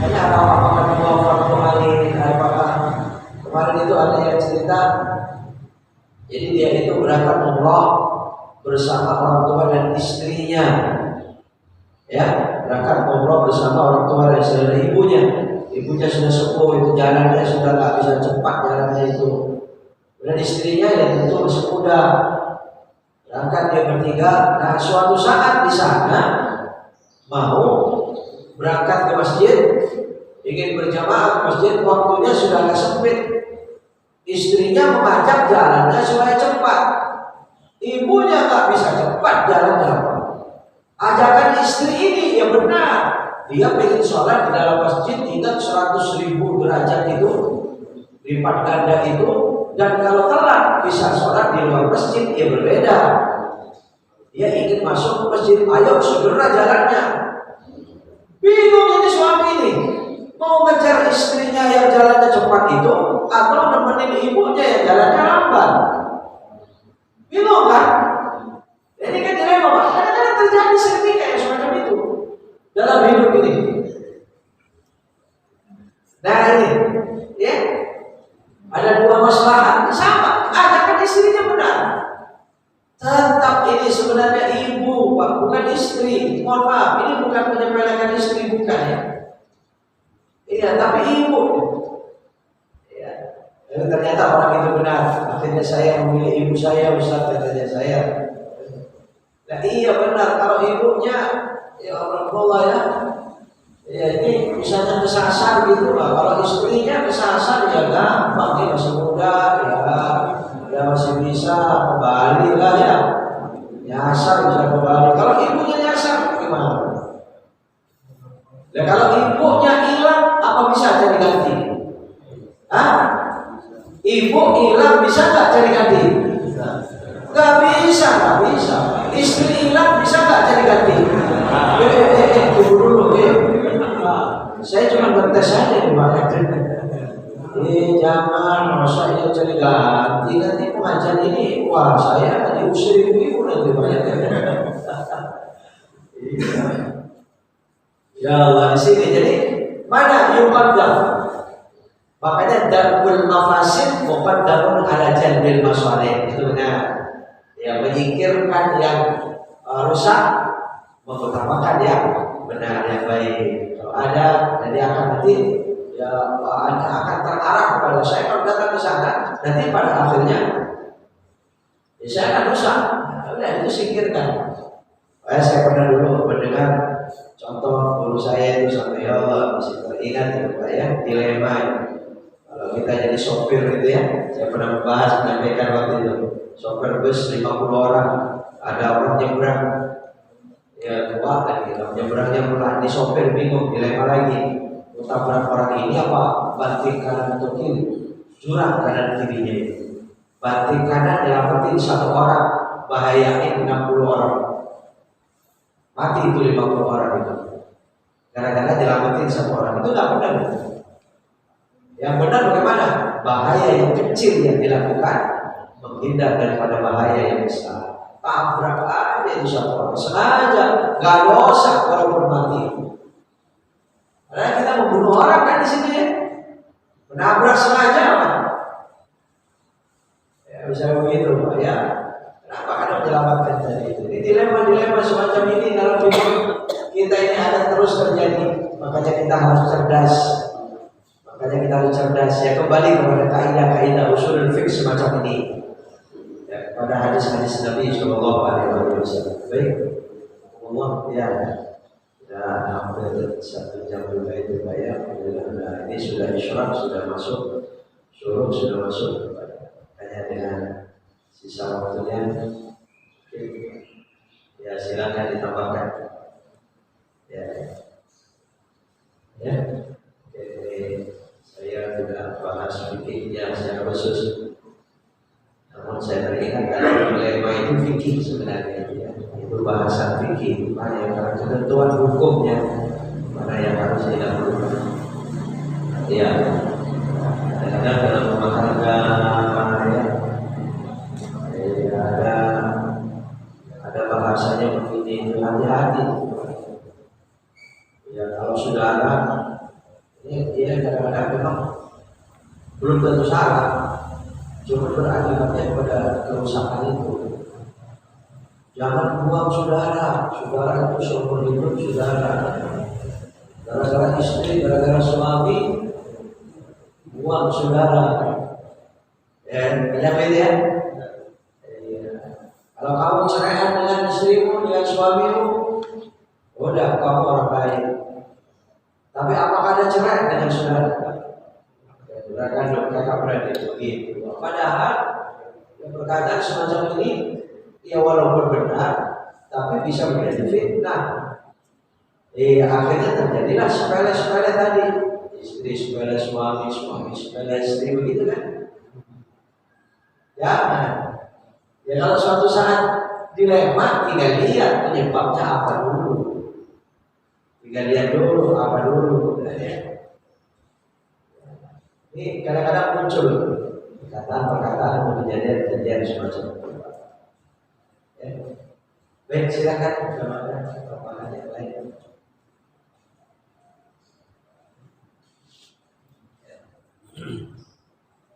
Hanya apakah dua fardu ain, apakah kemarin itu ada yang cerita. Jadi dia itu berangkat umrah bersama orang tua dan istrinya. Ya, berangkat umrah bersama orang tua dan saudara ibunya. Ibunya sudah sepuh, itu jalannya sudah tak bisa cepat jalannya itu. Dan istrinya ya tentu masih muda. Berangkat dia bertiga. Nah, suatu saat di sana mau berangkat ke masjid, ingin berjamaah ke masjid, waktunya sudah agak sempit. Istrinya mengajak jalannya supaya cepat. Ibunya tak bisa cepat jalannya. Ajakan istri ini ya benar. Dia ingin sholat di dalam masjid, ingat 100.000 derajat itu, lipat ganda itu. Dan kalau telat bisa sholat di luar masjid, ya berbeda. Dia ingin masuk ke masjid, ayo segera jalannya. Bingung ini suami ini, mau ngejar istrinya yang jalannya cepat itu, atau nemenin ibunya yang jalannya lambat. Bingung kan? Ini kan dilema Pak. Kadang-kadang terjadi seketika yang semacam itu dalam hidup ini. Nah ini, ya. Ada dua masalah sama, ajakan istrinya benar. Tetap ini sebenarnya ibu, Pak, bukan istri. Mohon maaf, ini bukan menyepelekan istri, bukan ya. Iya, tapi ibu. Ya. Dan ternyata orang itu benar. Akhirnya saya memilih ibu saya, Ustaz, katanya saya. Nah iya benar, kalau ibunya, ya Allah ya. Ya ini misalnya kesasar gitu lah. Kalau istrinya kesasar ya gampang, dia masih muda ya masih bisa kembali lah ya. Nyasar bisa kembali. Kalau ibunya nyasar gimana? Dan kalau ibunya hilang, apa bisa jadi ganti? Hah? Ibu hilang bisa nggak jadi ganti? Nggak bisa, nggak bisa. Istri hilang bisa nggak jadi ganti? Tunggu dulu, saya cuma bertes saja di bawah. Jangan masa ini jadi ganti nanti pengajian ini. Wah, saya diusir ibu nanti banyak. Ya Allah, di sini jadi mana yuqaddam? Makanya darbul mafasid muqaddamun ala jalbil masalih. Itu benar. Ya, menyingkirkan yang rusak, mengutamakan yang benar, yang baik. Kalau ada, nanti akan nanti ya akan terarah kepada saya. Kalau datang ke sana, nanti pada akhirnya ya saya akan rusak. Nah, itu singkirkan. Saya pernah dulu mendengar contoh guru saya itu sampai ya Allah masih teringat ya Pak ya, dilema. Kalau kita jadi sopir gitu ya, saya pernah membahas menyampaikan waktu itu sopir bus 50 orang, ada orang nyebrang ya tua lagi, nyebrangnya pelan, di sopir bingung dilema lagi, tabrak orang ini apa banting kanan atau kiri, jurang kanan kirinya itu, banting kanan nyelamatin satu orang, bahayain 60 orang, mati itu 50 orang itu, gara-gara nyelamatin satu orang. Itu nggak benar. Yang benar bagaimana? Bahaya yang kecil yang dilakukan menghindar daripada bahaya yang besar. Tabrak aja itu satu orang sengaja, nggak dosa walaupun mati. Karena kita membunuh orang kan di sini ya, menabrak sengaja kan? Ya bisa begitu Pak ya. Kenapa karena menyelamatkan tadi itu? Ini dilema-dilema semacam ini dalam hidup kita ini ada terus terjadi. Makanya kita harus cerdas. Ya, kembali kepada kaidah-kaidah usul fiqh semacam ini. Ya, pada hadis-hadis Nabi Shallallahu Alaihi Wasallam. Baik, Allah ya, sudah hampir 1 jam juga itu Pak ya. Nah, ini sudah isyraq, sudah masuk, syuruk sudah masuk. Hanya dengan sisa waktunya, ya silakan ditambahkan. Ya. Saya tidak bahas fikihnya secara khusus, namun saya teringat dalam dilema itu fikih sebenarnya ya. Itu bahasan fikih, mana yang harus ketentuan hukumnya, mana yang harus didahulukan. Ya, kadang dalam rumah tangga ya, ada bahasanya begini, hati-hati. Ya kalau saudara ini dia kadang-kadang memang belum tentu salah, cuma berakibatnya pada kerusakan itu. Jangan buang saudara itu seumur hidup saudara. Gara-gara istri, gara-gara suami, buang saudara. Banyak beda ya. Kalau kamu cerai dengan istrimu, dengan suamimu, udah kamu orang baik. Tapi apakah ada cerai dengan saudara? Kan kakak berada begitu. Padahal yang perkataan semacam ini, ya walaupun benar, tapi bisa menjadi fitnah. Akhirnya terjadilah sepele-sepele tadi. Istri sepele suami, suami sepele istri, begitu kan? Ya kalau suatu saat dilema, tinggal lihat penyebabnya apa dulu. Tinggal lihat dulu apa dulu. Ini kadang-kadang muncul perkataan-perkataan atau kejadian semacam itu. Ya. Baik, silakan sama ada yang lain.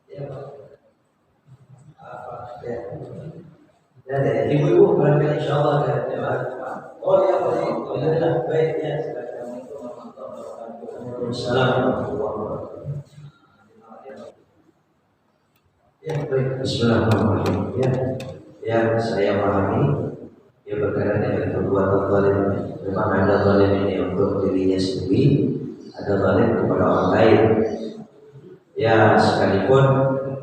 Ya, apa? Ya. Ya, ibu-ibu barangkali insyaallah ada jawab. Oh ya, baik ya. Assalamualaikum. Ya, baik. Bismillahirrahmanirrahim. Ya, saya pahami. Ya berkaitan dengan perbuatan zalim. Memang ada zalim ini untuk dirinya sendiri, ada zalim kepada orang lain. Ya, sekalipun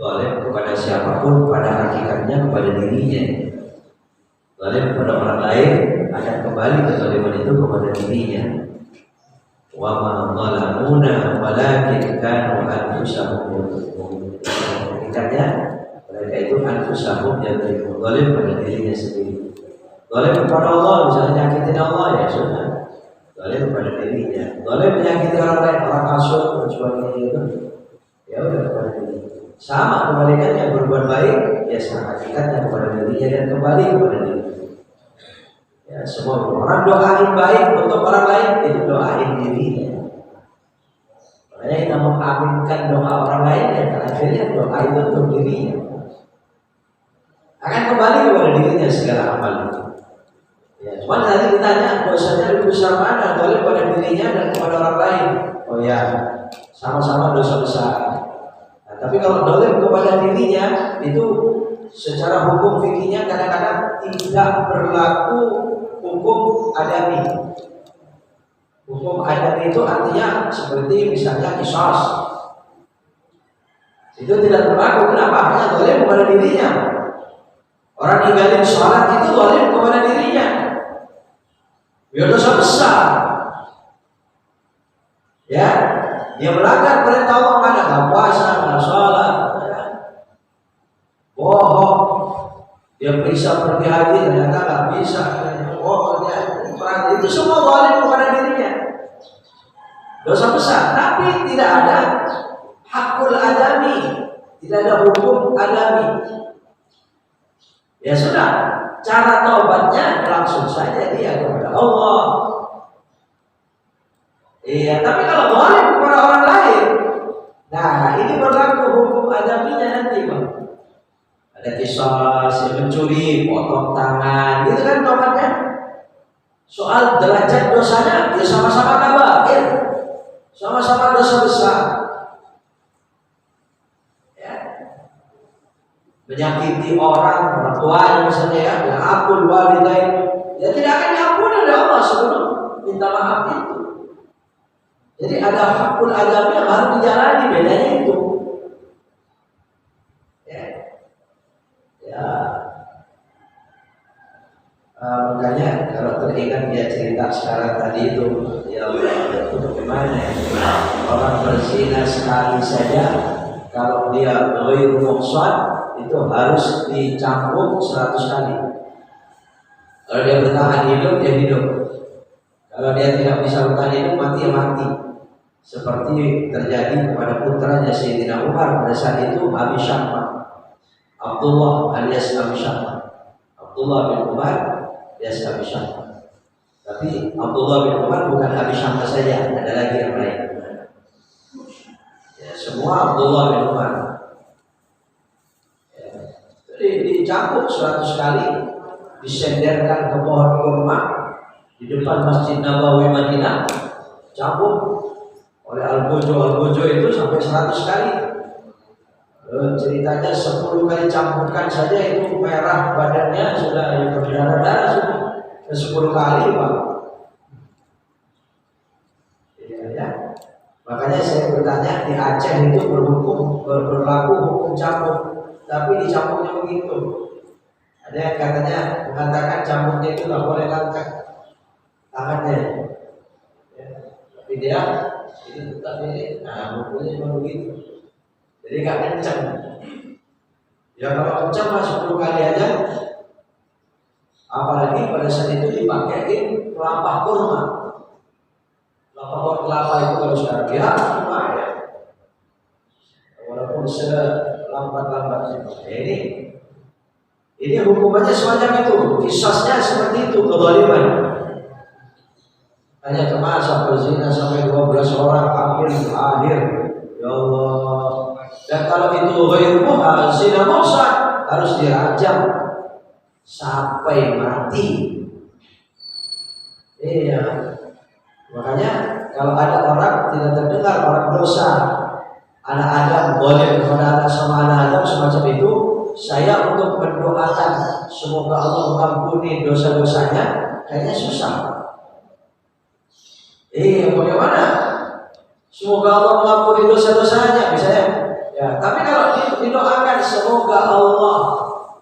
zalim kepada siapapun, pada hakikatnya kepada dirinya. Zalim kepada orang lain akan kembali kezaliman itu kepada dirinya. Wa ma zalamuna walakin kanu anfusahum yadhlimun. Hakikatnya mereka itu anfusahum yadhlimun, zalim pada dirinya sendiri. Zalim kepada Allah, misalnya nyakitin Allah ya sudah, zalim pada dirinya. Zalim menyakiti orang lain, orang kasut dan sebagainya itu, ya udah kepada dirinya. Sama kebalikannya, berbuat baik ya hakikatnya kepada dirinya dan kembali kepada dirinya. Ya, semua orang doain baik untuk orang lain itu doain dirinya. Makanya kita mengaminkan doa orang lain ya akhirnya doa itu untuk dirinya. Akan kembali kepada dirinya segala amal itu. Ya, cuma tadi ditanya dosanya lebih besar mana, boleh pada dirinya dan kepada orang lain. Oh ya, sama-sama dosa besar. Nah, tapi kalau dolim kepada dirinya itu secara hukum fikihnya kadang-kadang tidak berlaku hukum adami. Hukum adami itu artinya seperti misalnya qisas. Itu tidak berlaku. Kenapa? Hanya dolim kepada dirinya. Orang ninggalin sholat itu dolim kepada dirinya. Ya dosa besar. Ya, dia melanggar perintah Allah, mana nggak puasa, nggak sholat, ya. Bohong. Dia bisa pergi haji ternyata nggak bisa. Bohong dia. Itu semua dolim kepada dirinya. Dosa besar. Tapi tidak ada hakul adami, tidak ada hukum adami. Ya sudah, cara taubatnya langsung saja dia kepada Allah. Iya, tapi kalau dolim kepada orang lain, nah ini berlaku hukum adaminya nanti, Bang. Ada qisas, mencuri, potong tangan, gitu kan taubatnya. Soal derajat dosanya, ya sama-sama kabair, sama-sama dosa besar. Menyakiti orang tuanya misalnya ya akul walidain, ya tidak akan diampuni oleh Allah sebelum minta maaf itu. Jadi ada hakul adami yang harus dijalani, bedanya itu. Ya. Makanya kalau teringat dia cerita sekarang tadi itu, ya Allah, itu bagaimana ya? Orang berzina sekali saja, kalau dia ghairu muhsan itu harus dicampur 100 kali. Kalau dia bertahan hidup, dia hidup. Kalau dia tidak bisa bertahan hidup, mati ya mati. Seperti terjadi kepada putranya Sayyidina Umar pada saat itu, Abi Syahma, Abdullah alias Abi Syahma. Abdullah bin Umar alias Abi Syahma. Tapi Abdullah bin Umar bukan Abi Syahma saja, ada lagi yang lain. Ya, semua Abdullah bin Umar. Dicambuk 100 kali, disenderkan ke pohon kurma di depan Masjid Nabawi Madinah, cambuk oleh Al-Bojo itu sampai 100 kali. Ceritanya 10 kali cambukan saja itu merah badannya sudah berdarah-darah sudah 10 kali, Pak. Ya. Makanya saya bertanya, di Aceh itu berlaku hukum cambuk. Tapi dicambuknya begitu. Ada yang katanya mengatakan cambuknya itu nggak boleh angkat tangannya. Ya. Tapi dia ini tetap ini, nah bukunya cuma begitu. Jadi nggak kencang. Ya kalau kencang mah 10 kali aja. Apalagi pada saat itu dipakai kelapa kurma. Kelapa itu kalau sekarang ya lumayan. Walaupun lambat-lambat ini hukumannya semacam itu, kisahnya seperti itu, kezaliman. Hanya kemasa berzina sampai 12 orang akhir, ya Allah. Dan kalau itu ghairu zina muhsan harus dirajam sampai mati. Iya. Makanya kalau ada orang tidak terdengar orang dosa, anak Adam boleh kepada anak sama anak Adam semacam itu, saya untuk mendoakan semoga Allah mengampuni dosa-dosanya kayaknya susah. Bagaimana? Semoga Allah mengampuni dosa-dosanya misalnya. Ya, tapi kalau didoakan semoga Allah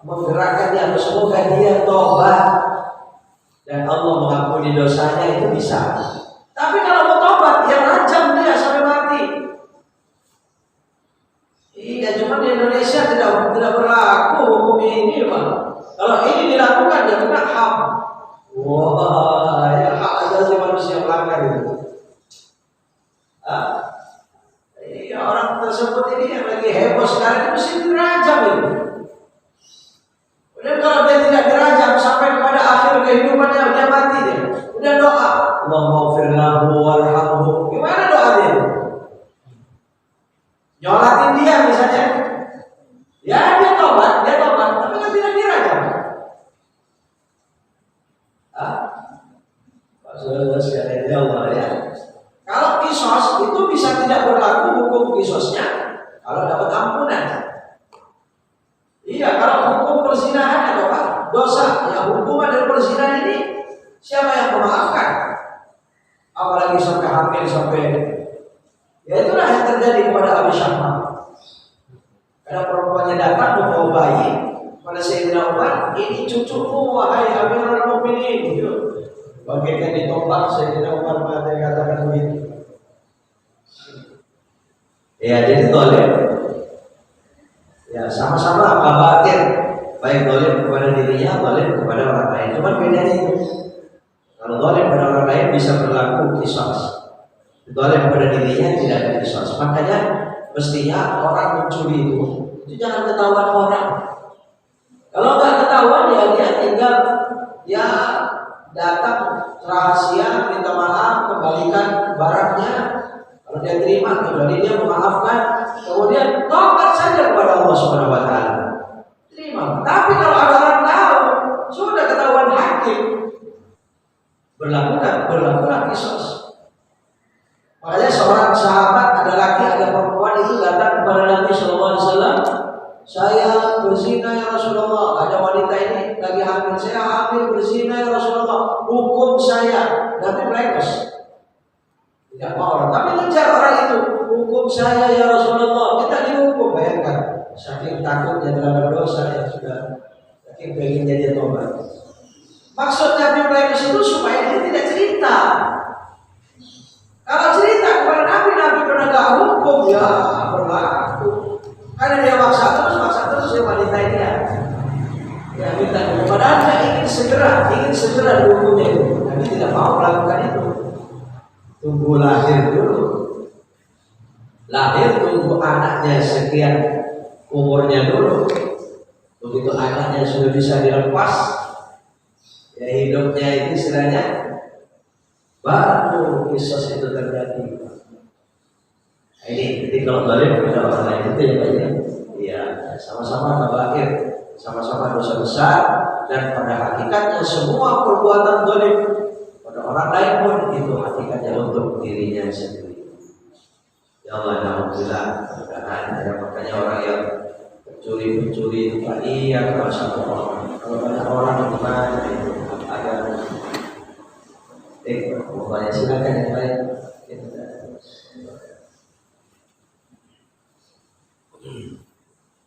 menggerakkan dia, semoga dia tobat dan Allah mengampuni dosanya, itu bisa. Tapi kalau mau tobat, yang rajam dia sampai mati. Iya, cuma di Indonesia tidak berlaku hukum ini, Pak. Kalau ini dilakukan, ya kena HAM. Wah, ya hak asasi manusia melanggar itu. Iya, orang tersebut ini yang lagi heboh sekarang itu mesti dirajam itu. Dan kalau dia tidak dirajam sampai kepada akhir kehidupannya dia mati dia. Udah doa, Allahumma lahu warhamhu. Gimana doa dia? Nyolatin dia misalnya. Ya dia tobat, tapi kan tidak dirajam. Saudara sekalian Allah ya. Kalau kisos itu bisa tidak berlaku hukum kisosnya kalau dapat ampunan. Iya, kalau hukum perzinahan atau dosa, ya hukuman dari perzinahan ini siapa yang memaafkan? Apalagi sampai hamil sampai, ya itulah yang terjadi kepada Abi Syahmah. Karena perempuannya datang membawa bayi pada Sayyidina Umar, ini cucumu wahai Amirul Mukminin. Gitu. Bagaikan ditombak Sayyidina Umar mengatakan begitu. Ya jadi dolim. Ya sama-sama khawatir, baik dolim kepada dirinya, dolim kepada orang lain. Cuma bedanya itu. Kalau dolim kepada orang lain bisa berlaku kisos. Dolim kepada dirinya tidak ada kisos. Makanya mestinya orang mencuri itu jangan ketahuan orang. Kalau nggak ketahuan ya dia tinggal ya datang rahasia minta maaf, kembalikan barangnya. Kalau dia terima, kemudian dia memaafkan, kemudian tobat saja kepada Allah Subhanahu Wa Taala. Terima. Tapi kalau ada orang tahu, sudah ketahuan hakim, berlakulah kisos. Makanya seorang sahabat, ada laki, ada perempuan itu datang kepada Nabi Sallallahu Alaihi Wasallam. Saya berzina ya Rasulullah. Ada wanita ini lagi hamil. Saya hamil berzina ya Rasulullah. Hukum saya. Nabi melengos. Tidak mau orang. Tapi ngejar orang itu. Hukum saya ya Rasulullah. Kita dihukum. Bayangkan. Saking takutnya dalam berdosa ya sudah. Saking pengennya dia tobat. Maksud Nabi melengos itu supaya dia tidak cerita. Kalau cerita kepada Nabi penegak hukum ya berlaku. Karena dia maksa terus ya wanita ini ya minta. Padahal dia ingin segera dihukumnya itu. Nabi tidak mau melakukan itu. Tunggu lahir dulu. Tunggu anaknya sekian umurnya dulu. Begitu anaknya sudah bisa dilepas, ya hidupnya itu istilahnya baru kisos itu terjadi. Ini jadi kalau balik kepada orang lain itu ya Pak ya. Iya, sama-sama kabair, sama-sama dosa besar dan pada hakikatnya semua perbuatan zalim pada orang lain pun itu hakikatnya untuk dirinya sendiri. Ya Allah, alhamdulillah, mudah-mudahan makanya orang yang pencuri itu Pak iya kalau satu orang, kalau banyak orang gimana itu ada. Mau tanya silakan yang lain.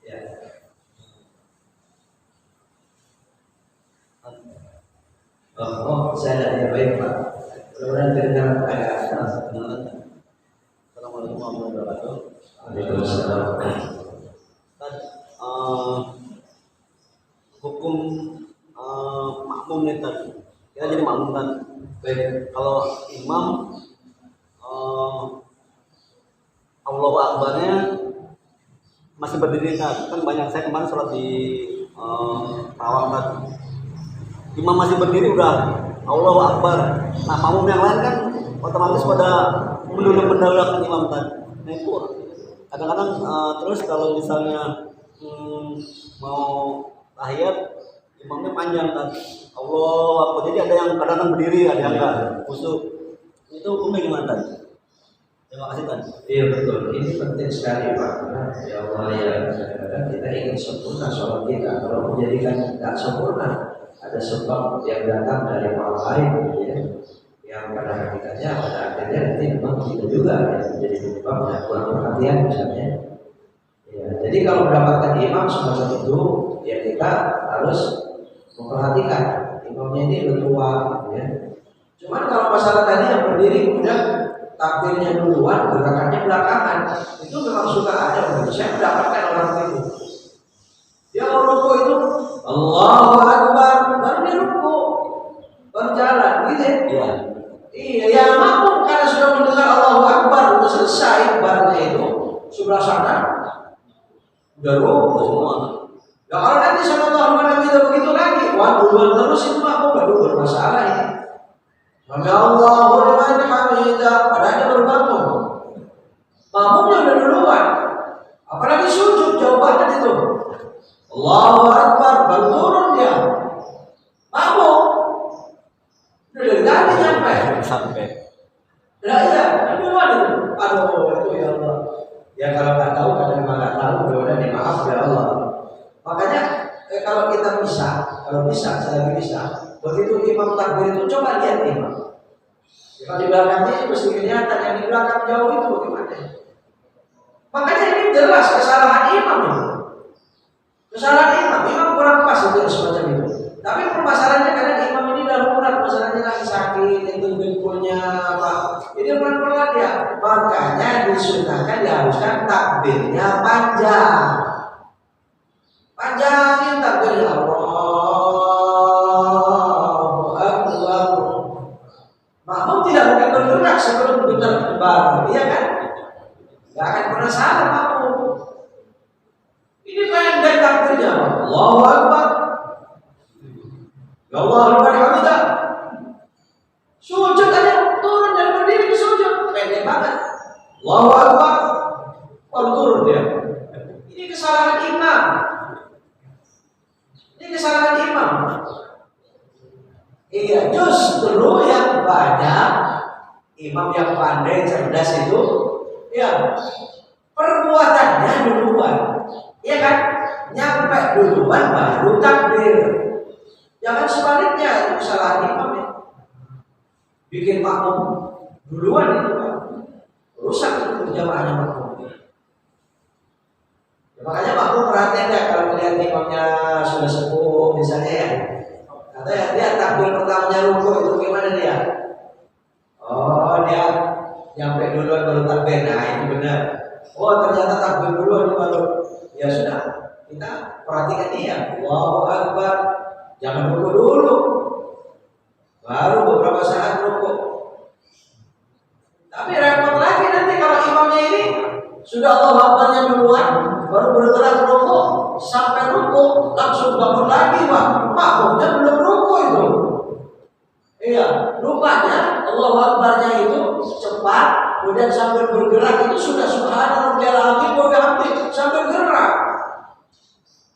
Ya. Oh, saya ada baik Pak. Mudah-mudahan terdengar agak keras. Assalamualaikum warahmatullahi wabarakatuh. Waalaikumsalam. Hukum makmum nih tadi. Kita jadi makmum kan. Baik. Kalau imam Allahu Akbarnya masih berdiri kan banyak saya kemarin sholat di Rawang tadi. Imam masih berdiri udah Allahu Akbar. Nah makmum yang lain kan otomatis pada mendahulukan imam tadi. Nah itu kadang-kadang terus kalau misalnya mau tahiyat imamnya panjang kan Allahu Akbar. Jadi ada yang kadang-kadang berdiri, ada yang enggak khusyuk. Itu hukumnya gimana tadi? Terima kasih tadi. Iya betul, ini penting sekali Pak. Ya Allah ya, kadang-kadang kita ingin sempurna sholat kita. Kalau menjadikan tidak sempurna, ada sebab yang datang dari orang lain, ya, yang pada hakikatnya pada akhirnya nanti memang kita juga yang menjadi penyebabnya kurang perhatian misalnya. Ya, jadi kalau mendapatkan imam semacam itu, ya kita harus memperhatikan imamnya ini bertua, ya. Cuman kalau masalah tadi yang berdiri kemudian takbirnya duluan, gerakannya belakangan, itu memang suka ada. Saya mendapatkan orang itu. Dia mau rukuk itu Allahu Akbar, baru dia rukuk, baru jalan, gitu ya? Iya. Iya, yang makmum karena sudah mendengar Allahu Akbar, sudah selesai barangnya itu sebelah sana, udah rukuk semua. Nah kalau nanti sallallahu alaihi wasallam begitu lagi, wah duluan terus itu makmum baru Sami Allahu liman hamidah, padahal dia baru bangun. Makmumnya udah duluan. Apalagi sujud jauh banget itu. Allahu Akbar, baru turun dia. Makmum udah dari tadi nyampe. Sampai. Nah iya, duluan itu. Aduh, itu ya Allah. Ya kalau nggak tahu kan memang nggak tahu, udah dimaaf ya Allah. Makanya kalau kita bisa, saya lagi bisa. Begitu imam takbir itu coba lihat imam. Kalau di belakangnya mesti kelihatan, yang di belakang jauh itu bagaimana? Makanya ini jelas kesalahan imam itu. Kesalahan imam kurang pas untuk semacam itu. Tapi permasalahannya karena imam ini darurat, masalahnya lagi sakit, itu bengkulnya apa. Ini pelan-pelan ya. Makanya disunahkan diharuskan takbirnya panjang. Panjangin takbirnya Allahu Akbar. Makmum tidak mungkin bergerak sebelum benar kembali, iya kan? Gak akan pernah salah makmum. Ini pendek takbirnya Allahu Akbar. Ya Allah liman hamidah. Sujud aja turun dan berdiri di sujud, pendek banget. Allahu Akbar. Baru turun dia. Ini kesalahan imam. Ini kesalahan imam. Iya, justru yang banyak imam yang pandai cerdas itu, ya perbuatannya duluan, ya kan? Nyampe duluan baru takbir. Jangan sebaliknya, itu kesalahan imam ya. Bikin makmum duluan itu kan, rusak itu jamaahnya makmum. Ya, makanya makmum perhatian ya kalau melihat imamnya sudah sepuh misalnya ya. Katanya dia takbir pertamanya ruku itu gimana dia? Oh dia nyampe duluan baru takbir, nah itu benar. Oh ternyata takbir duluan baru, ya sudah kita perhatikan dia. Allahu Akbar, jangan ruku dulu, baru beberapa saat ruku. Tapi repot lagi nanti kalau imamnya ini sudah Allahu Akbarnya duluan, baru bergerak ruku, sampai ruku langsung bangun lagi pak, makmumnya belum ruku itu. Iya, rupanya Allahu Akbarnya itu cepat, kemudian sambil bergerak itu sudah subhanallahil azim wa bihamdihi sambil gerak.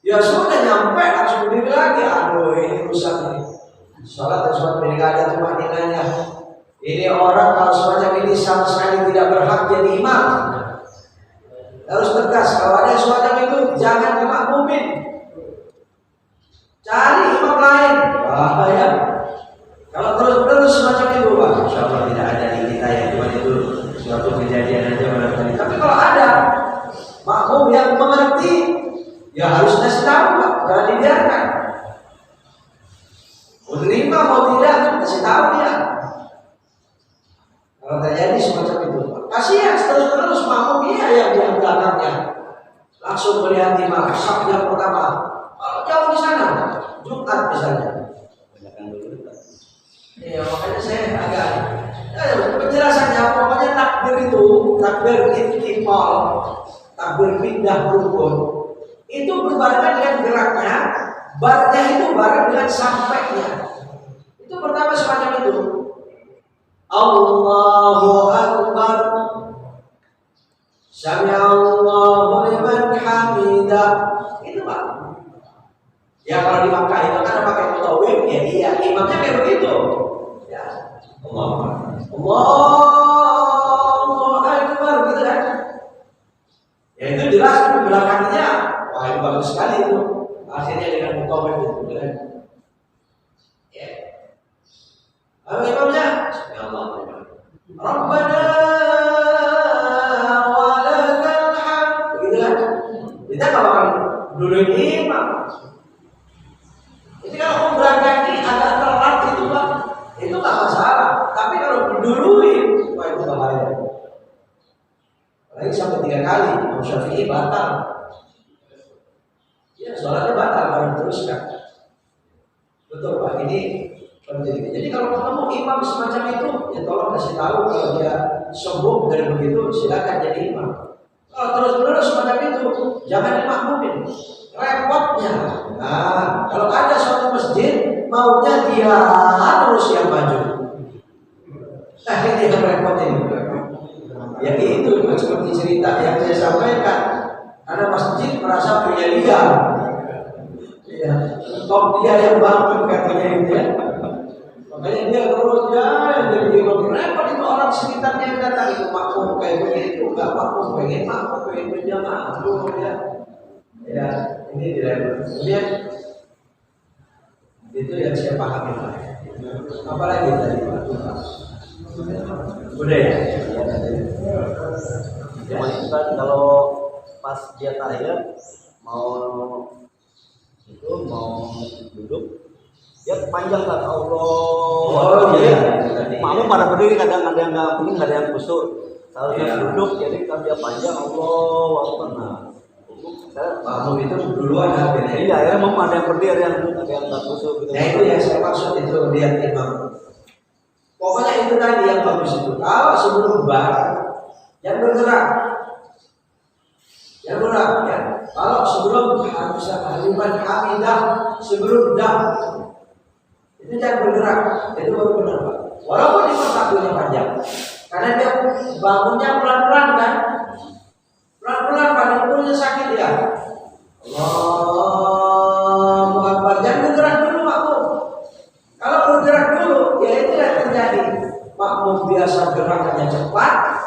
Ya sudah nyampe langsung berdiri lagi. Aduh ini rusak ini. Salat dan sholat ini gak ada tumaninanya. Ini orang kalau semacam ini sama sekali tidak berhak jadi imam. Harus tegas, kalau ada semacam itu jangan dimakmumin. Cari imam lain. Bahaya. Kalau terus semacam itu, Pak, insya Allah tidak ada di kita ya, cuma itu suatu kejadian aja barangkali. Tapi kalau ada makmum yang mengerti, ya harus kasih tahu, Pak, jangan dibiarkan. Mau terima mau tidak, kasih tahu dia. Kalau terjadi semacam itu, Pak, kasihan terus makmum dia yang di belakangnya langsung melihat imam saf yang pertama. Kalau jauh di sana, Jumat misalnya. Ya makanya saya agak penjelasannya pokoknya takbir itu, takbir intifal, takbir pindah rukun itu berbarengan dengan geraknya, barnya itu bareng dengan sampainya. Itu pertama semacam itu. Allahu Akbar, Sami Allahu liman hamidah. Itu Pak. Ya kalau di Makkah itu kan pakai mutawwib, ya iya imamnya kayak begitu. Ya, Allahu Akbar gitu kan. Ya itu jelas itu belakangnya, wah itu bagus sekali itu. Akhirnya dengan mutawwib itu kan. Ya. Lalu imamnya, ya Allah, Rabbana walakal hamd. Begitu kan? Kita kalau dulu imam. Jadi kalau berangkat ini agak telat itu Pak, itu nggak masalah. Tapi kalau diduluin, wah itu bahaya. Apalagi sampai 3 kali, Imam Syafi'i batal. Ya sholatnya batal kalau diteruskan. Betul Pak, ini penting. Jadi kalau ketemu imam semacam itu, ya tolong kasih tahu kalau dia sombong dari begitu, silakan jadi imam. Kalau terus-menerus semacam itu, jangan dimakmumin. Repotnya, nah kalau ada suatu masjid maunya dia terus yang maju, Nah ini yang repot ini. Ya itu seperti cerita yang saya sampaikan. Ada masjid merasa punya dia. Ya, top dia yang bangun katanya itu ya. Makanya dia terus jadi lebih repot itu orang sekitarnya yang datang itu makmum kayak begitu, nggak makmum pengen berjamaah dulu ya. Ya ini tidak. Kemudian itu yang saya pahami. Apalagi tadi Pak? Udah ya. Cuma itu kan kalau pas dia tahiyat mau duduk dia panjang kan Allah. Makmum pada berdiri kadang ada yang nggak mungkin ada yang kusuk. Seharusnya duduk jadi kan dia panjang Allah Akbar. Nah, makmum itu duluan hampir. Iya, akhirnya mau ada yang berdiri ada yang nggak kusuk gitu. Nah itu yang saya maksud itu lihat imam. Pokoknya itu tadi yang bagus itu. Kalau sebelum yang bergerak, ya. Kalau sebelum haliman hamidah, sebelum dam, itu jangan bergerak. Itu baru benar Pak. Walaupun imam takbirnya panjang, karena dia bangunnya pelan-pelan kan, pelan-pelan pada punya sakit ya. Allahu Akbar. Jangan bergerak dulu makmum. Kalau bergerak dulu, ya itu yang terjadi. Makmum biasa gerakannya cepat,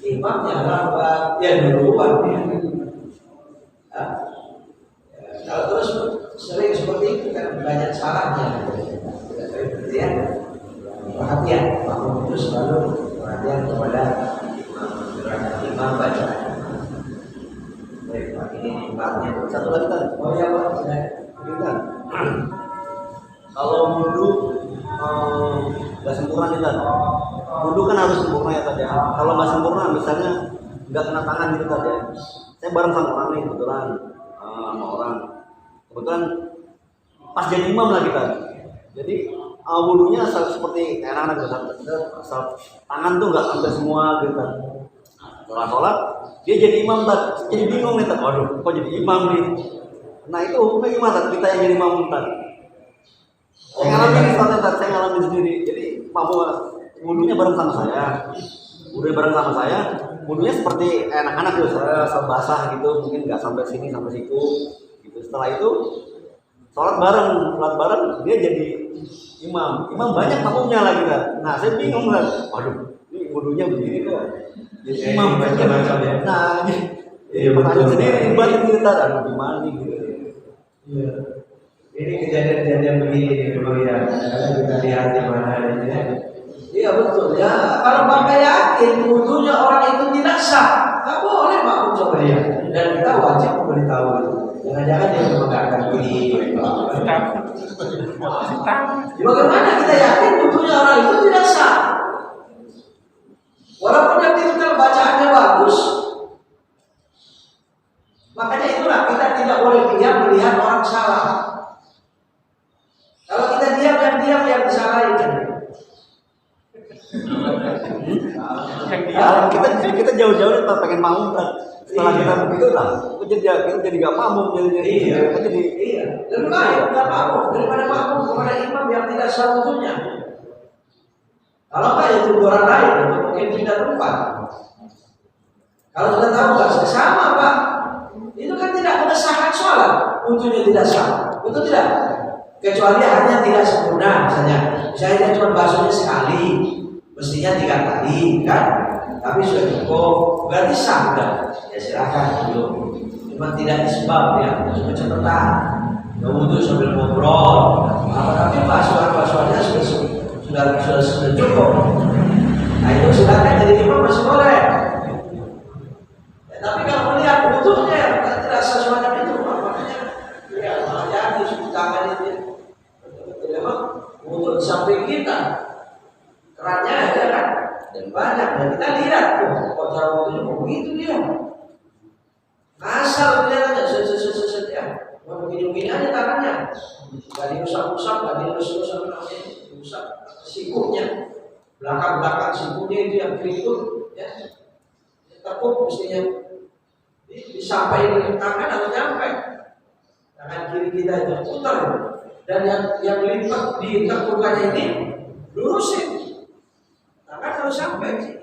imamnya lambat, ya duluan ya. Kalau terus sering seperti itu kan banyak salahnya. Ya. Perhatian, makmum itu selalu perhatian kepada gerakan imam bacaan. Baik, Pak, ini impaknya. Satu lagi kan? Oh ya Pak, Kan? Kalau wudu nggak sempurna nih kan? Wudu kan harus sempurna ya tadi. Kalau nggak sempurna misalnya nggak kena tangan gitu tadi. Saya bareng sama orang nih kebetulan sama orang. Kebetulan pas jadi imam lah kita. Jadi wudunya seperti anak-anak gitu. Asal tangan tuh nggak sampai semua gitu. Sholat dia jadi imam tak, jadi bingung nih tak. Waduh, kok jadi imam nih? Nah itu hukumnya gimana? Kita yang jadi imam tak. Saya ngalamin saya ngalamin sendiri. Jadi wudunya bareng sama saya, wudunya seperti anak-anak tuh, saya basah gitu, mungkin nggak sampai sini sampai situ. Gitu. Setelah itu sholat bareng, dia jadi imam banyak makmumnya lagi kan. Nah saya bingung kan, waduh, ini wudunya begini kok. Jadi imam macam-macam ya. Nah, pertanyaan sendiri ibadah kita aduh gimana nih gitu. Iya. Ini kejadian-kejadian begini dulu ya. Karena kita lihat di mana ini ya. Iya betul ya. Kalau Bapak yakin wudunya orang itu tidak sah, nggak boleh makmum sama dia. Dan kita wajib memberitahu itu. Jangan-jangan dia memegangkan diri. Bagaimana kita yakin wudunya orang itu tidak sah? Walaupun yang detail bacaannya bagus, makanya itulah kita tidak boleh diam melihat orang salah. Kalau kita diam yang disalahin. Kita jauh-jauh nih pengen makmum kan. Setelah kita begitu lah, kita jadi nggak makmum jadi. Iya. Lebih baik nggak makmum daripada makmum kepada imam yang tidak sah wudunya. Kalau nggak itu orang lain itu mungkin tidak tempat. Kalau sudah tahu nggak sama Pak, itu kan tidak mengesahkan sholat, wudunya tidak sah, betul tidak? Kecuali hanya tidak sempurna, misalnya dia cuma basuhnya sekali, mestinya 3 kali, kan? Tapi sudah cukup, berarti sah kan? Ya silakan dulu. Cuma tidak disebab ya, cepat-cepatan. Wudu sambil ngobrol, tapi basuhannya sudah cukup. Nah itu silakan jadi imam masih boleh. Ya, tapi kalau melihat wudunya tidak sesuai dengan itu, makanya ya jadi suci tangan itu. Memang wudu di samping kita, kerannya ada kan, dan banyak. Dan kita lihat, kok cara wudunya begitu dia. Asal kelihatannya ya, mau begini-begini aja tangannya, nggak diusap-usap, nggak dilus-lus namanya. Sikunya belakang sikunya itu yang keriput ya tekuk mestinya disampaikan dengan tangan atau nyampe tangan kiri kita itu putar dan yang lipat di tekukannya ini lurusin harus sampai sih.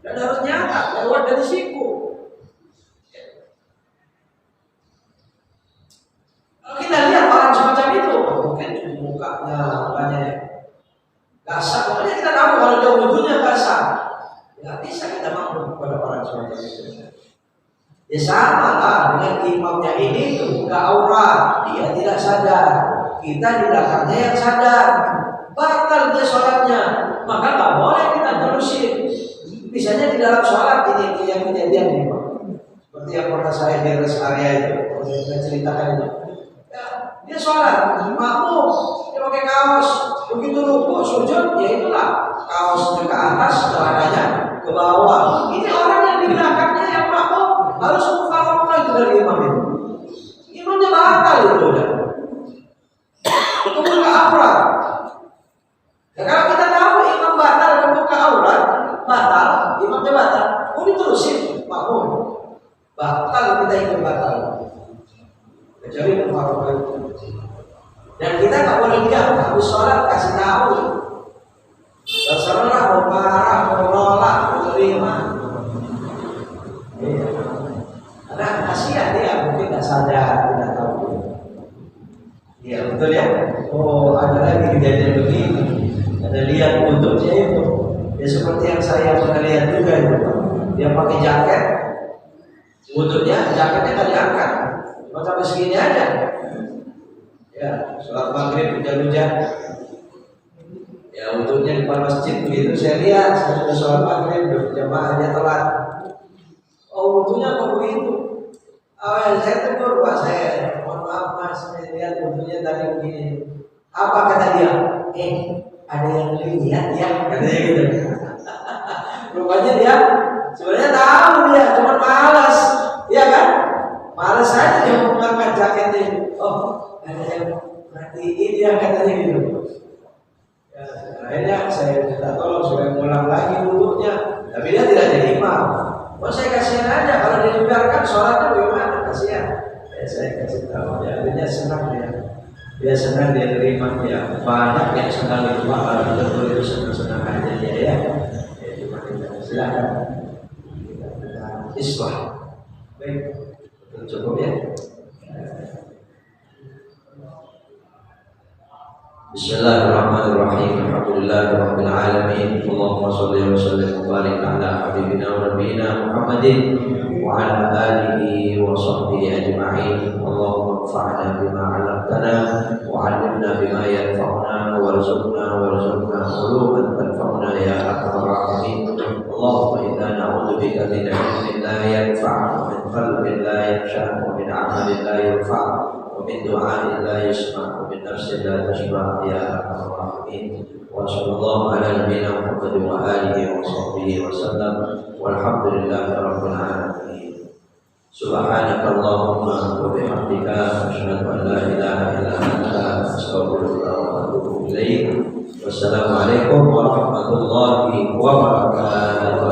Dan harus nyata lewat dari siku. Kalau kita lihat orang semacam itu, mungkin mukanya banyak basah. Pokoknya kita tahu kalau dia wudhunya basah, nggak bisa kita mampu kepada orang semacam itu. Ya sama lah dengan imamnya ini buka aurat, dia tidak sadar. Kita di belakangnya yang sadar, batal dia sholatnya, maka nggak boleh kita terusin. Misalnya di dalam sholat ini kejadian ini, seperti yang pernah saya di rest area itu, saya ceritakan itu. Ya, dia sholat, makmum, dia pakai kaos, begitu rukuk sujud, ya itulah kaosnya ke atas, celananya ke bawah. Ini orang yang di belakangnya yang makmum harus mufaroqah itu dari imam itu. Imamnya batal itu udah. Itu buka aurat. Ya, kalau kita tahu imam batal dan buka aurat, batal, imamnya batal, mau diterusin makmum. Batal kita ikut batal. Kecuali mufaroqah itu. Dan kita nggak boleh diam, habis sholat kasih tahu. Terserah mau marah, mau nolak, mau terima. Iya. Karena kasihan dia mungkin nggak sadar, tidak tahu. Iya betul ya. Oh ada lagi kejadian begini. Ada lihat wudhunya itu. Ya seperti yang saya pernah lihat juga itu. Dia pakai jaket, wudhunya jaketnya nggak diangkat, cuma sampai segini aja. Ya sholat maghrib hujan-hujan. Ya wudhunya di depan masjid begitu. Saya lihat saya sudah sholat maghrib, jamaahnya telat. Oh wudhunya kok begitu? Saya tegur Pak, saya mohon maaf Mas, saya lihat wudhunya tadi begini. Apa kata dia? Ada yang lihat ya, katanya gitu. Rupanya dia sebenarnya tahu dia, cuma malas, iya kan? Malas saja dia mau mengangkat jaketnya. Oh, ada yang perhatiin dia katanya gitu. Ya, akhirnya saya minta tolong supaya ngulang lagi wudhunya, tapi dia tidak jadi imam. Oh saya kasihan aja kalau dia dibiarkan sholatnya bagaimana, kasihan. Ya, saya kasih tahu ya, akhirnya senang dia senang dia terima ya. Banyak yang senang itu kalau betul itu senang aja dia ya. Ya cuma kita silakan kita islah. Baik, cukup ya. Bismillahirrahmanirrahim. Alhamdulillahirabbil alamin. Allahumma shalli wa sallim wa barik ala habibina wa nabiyyina Muhammadin wa ala alihi wa sahbihi ajma'in. Allahumma anfa'na bima 'allamtana wa 'allimna bima yanfa'una warzuqna uluman tanfa'una ya arhamar rahimin. Allahumma inna na'udzu bika min 'ilmin la yanfa' wa min qalbin la yakhsha wa min 'amalin la yanfa' ومن دعاء لا يسمع ومن نفس لا تشبع يا ارحم الراحمين. وصلى الله على نبينا محمد واله وصحبه وسلم والحمد لله رب العالمين. سبحانك اللهم وبحمدك اشهد ان لا اله الا انت استغفرك واتوب اليك. والسلام عليكم ورحمه الله وبركاته.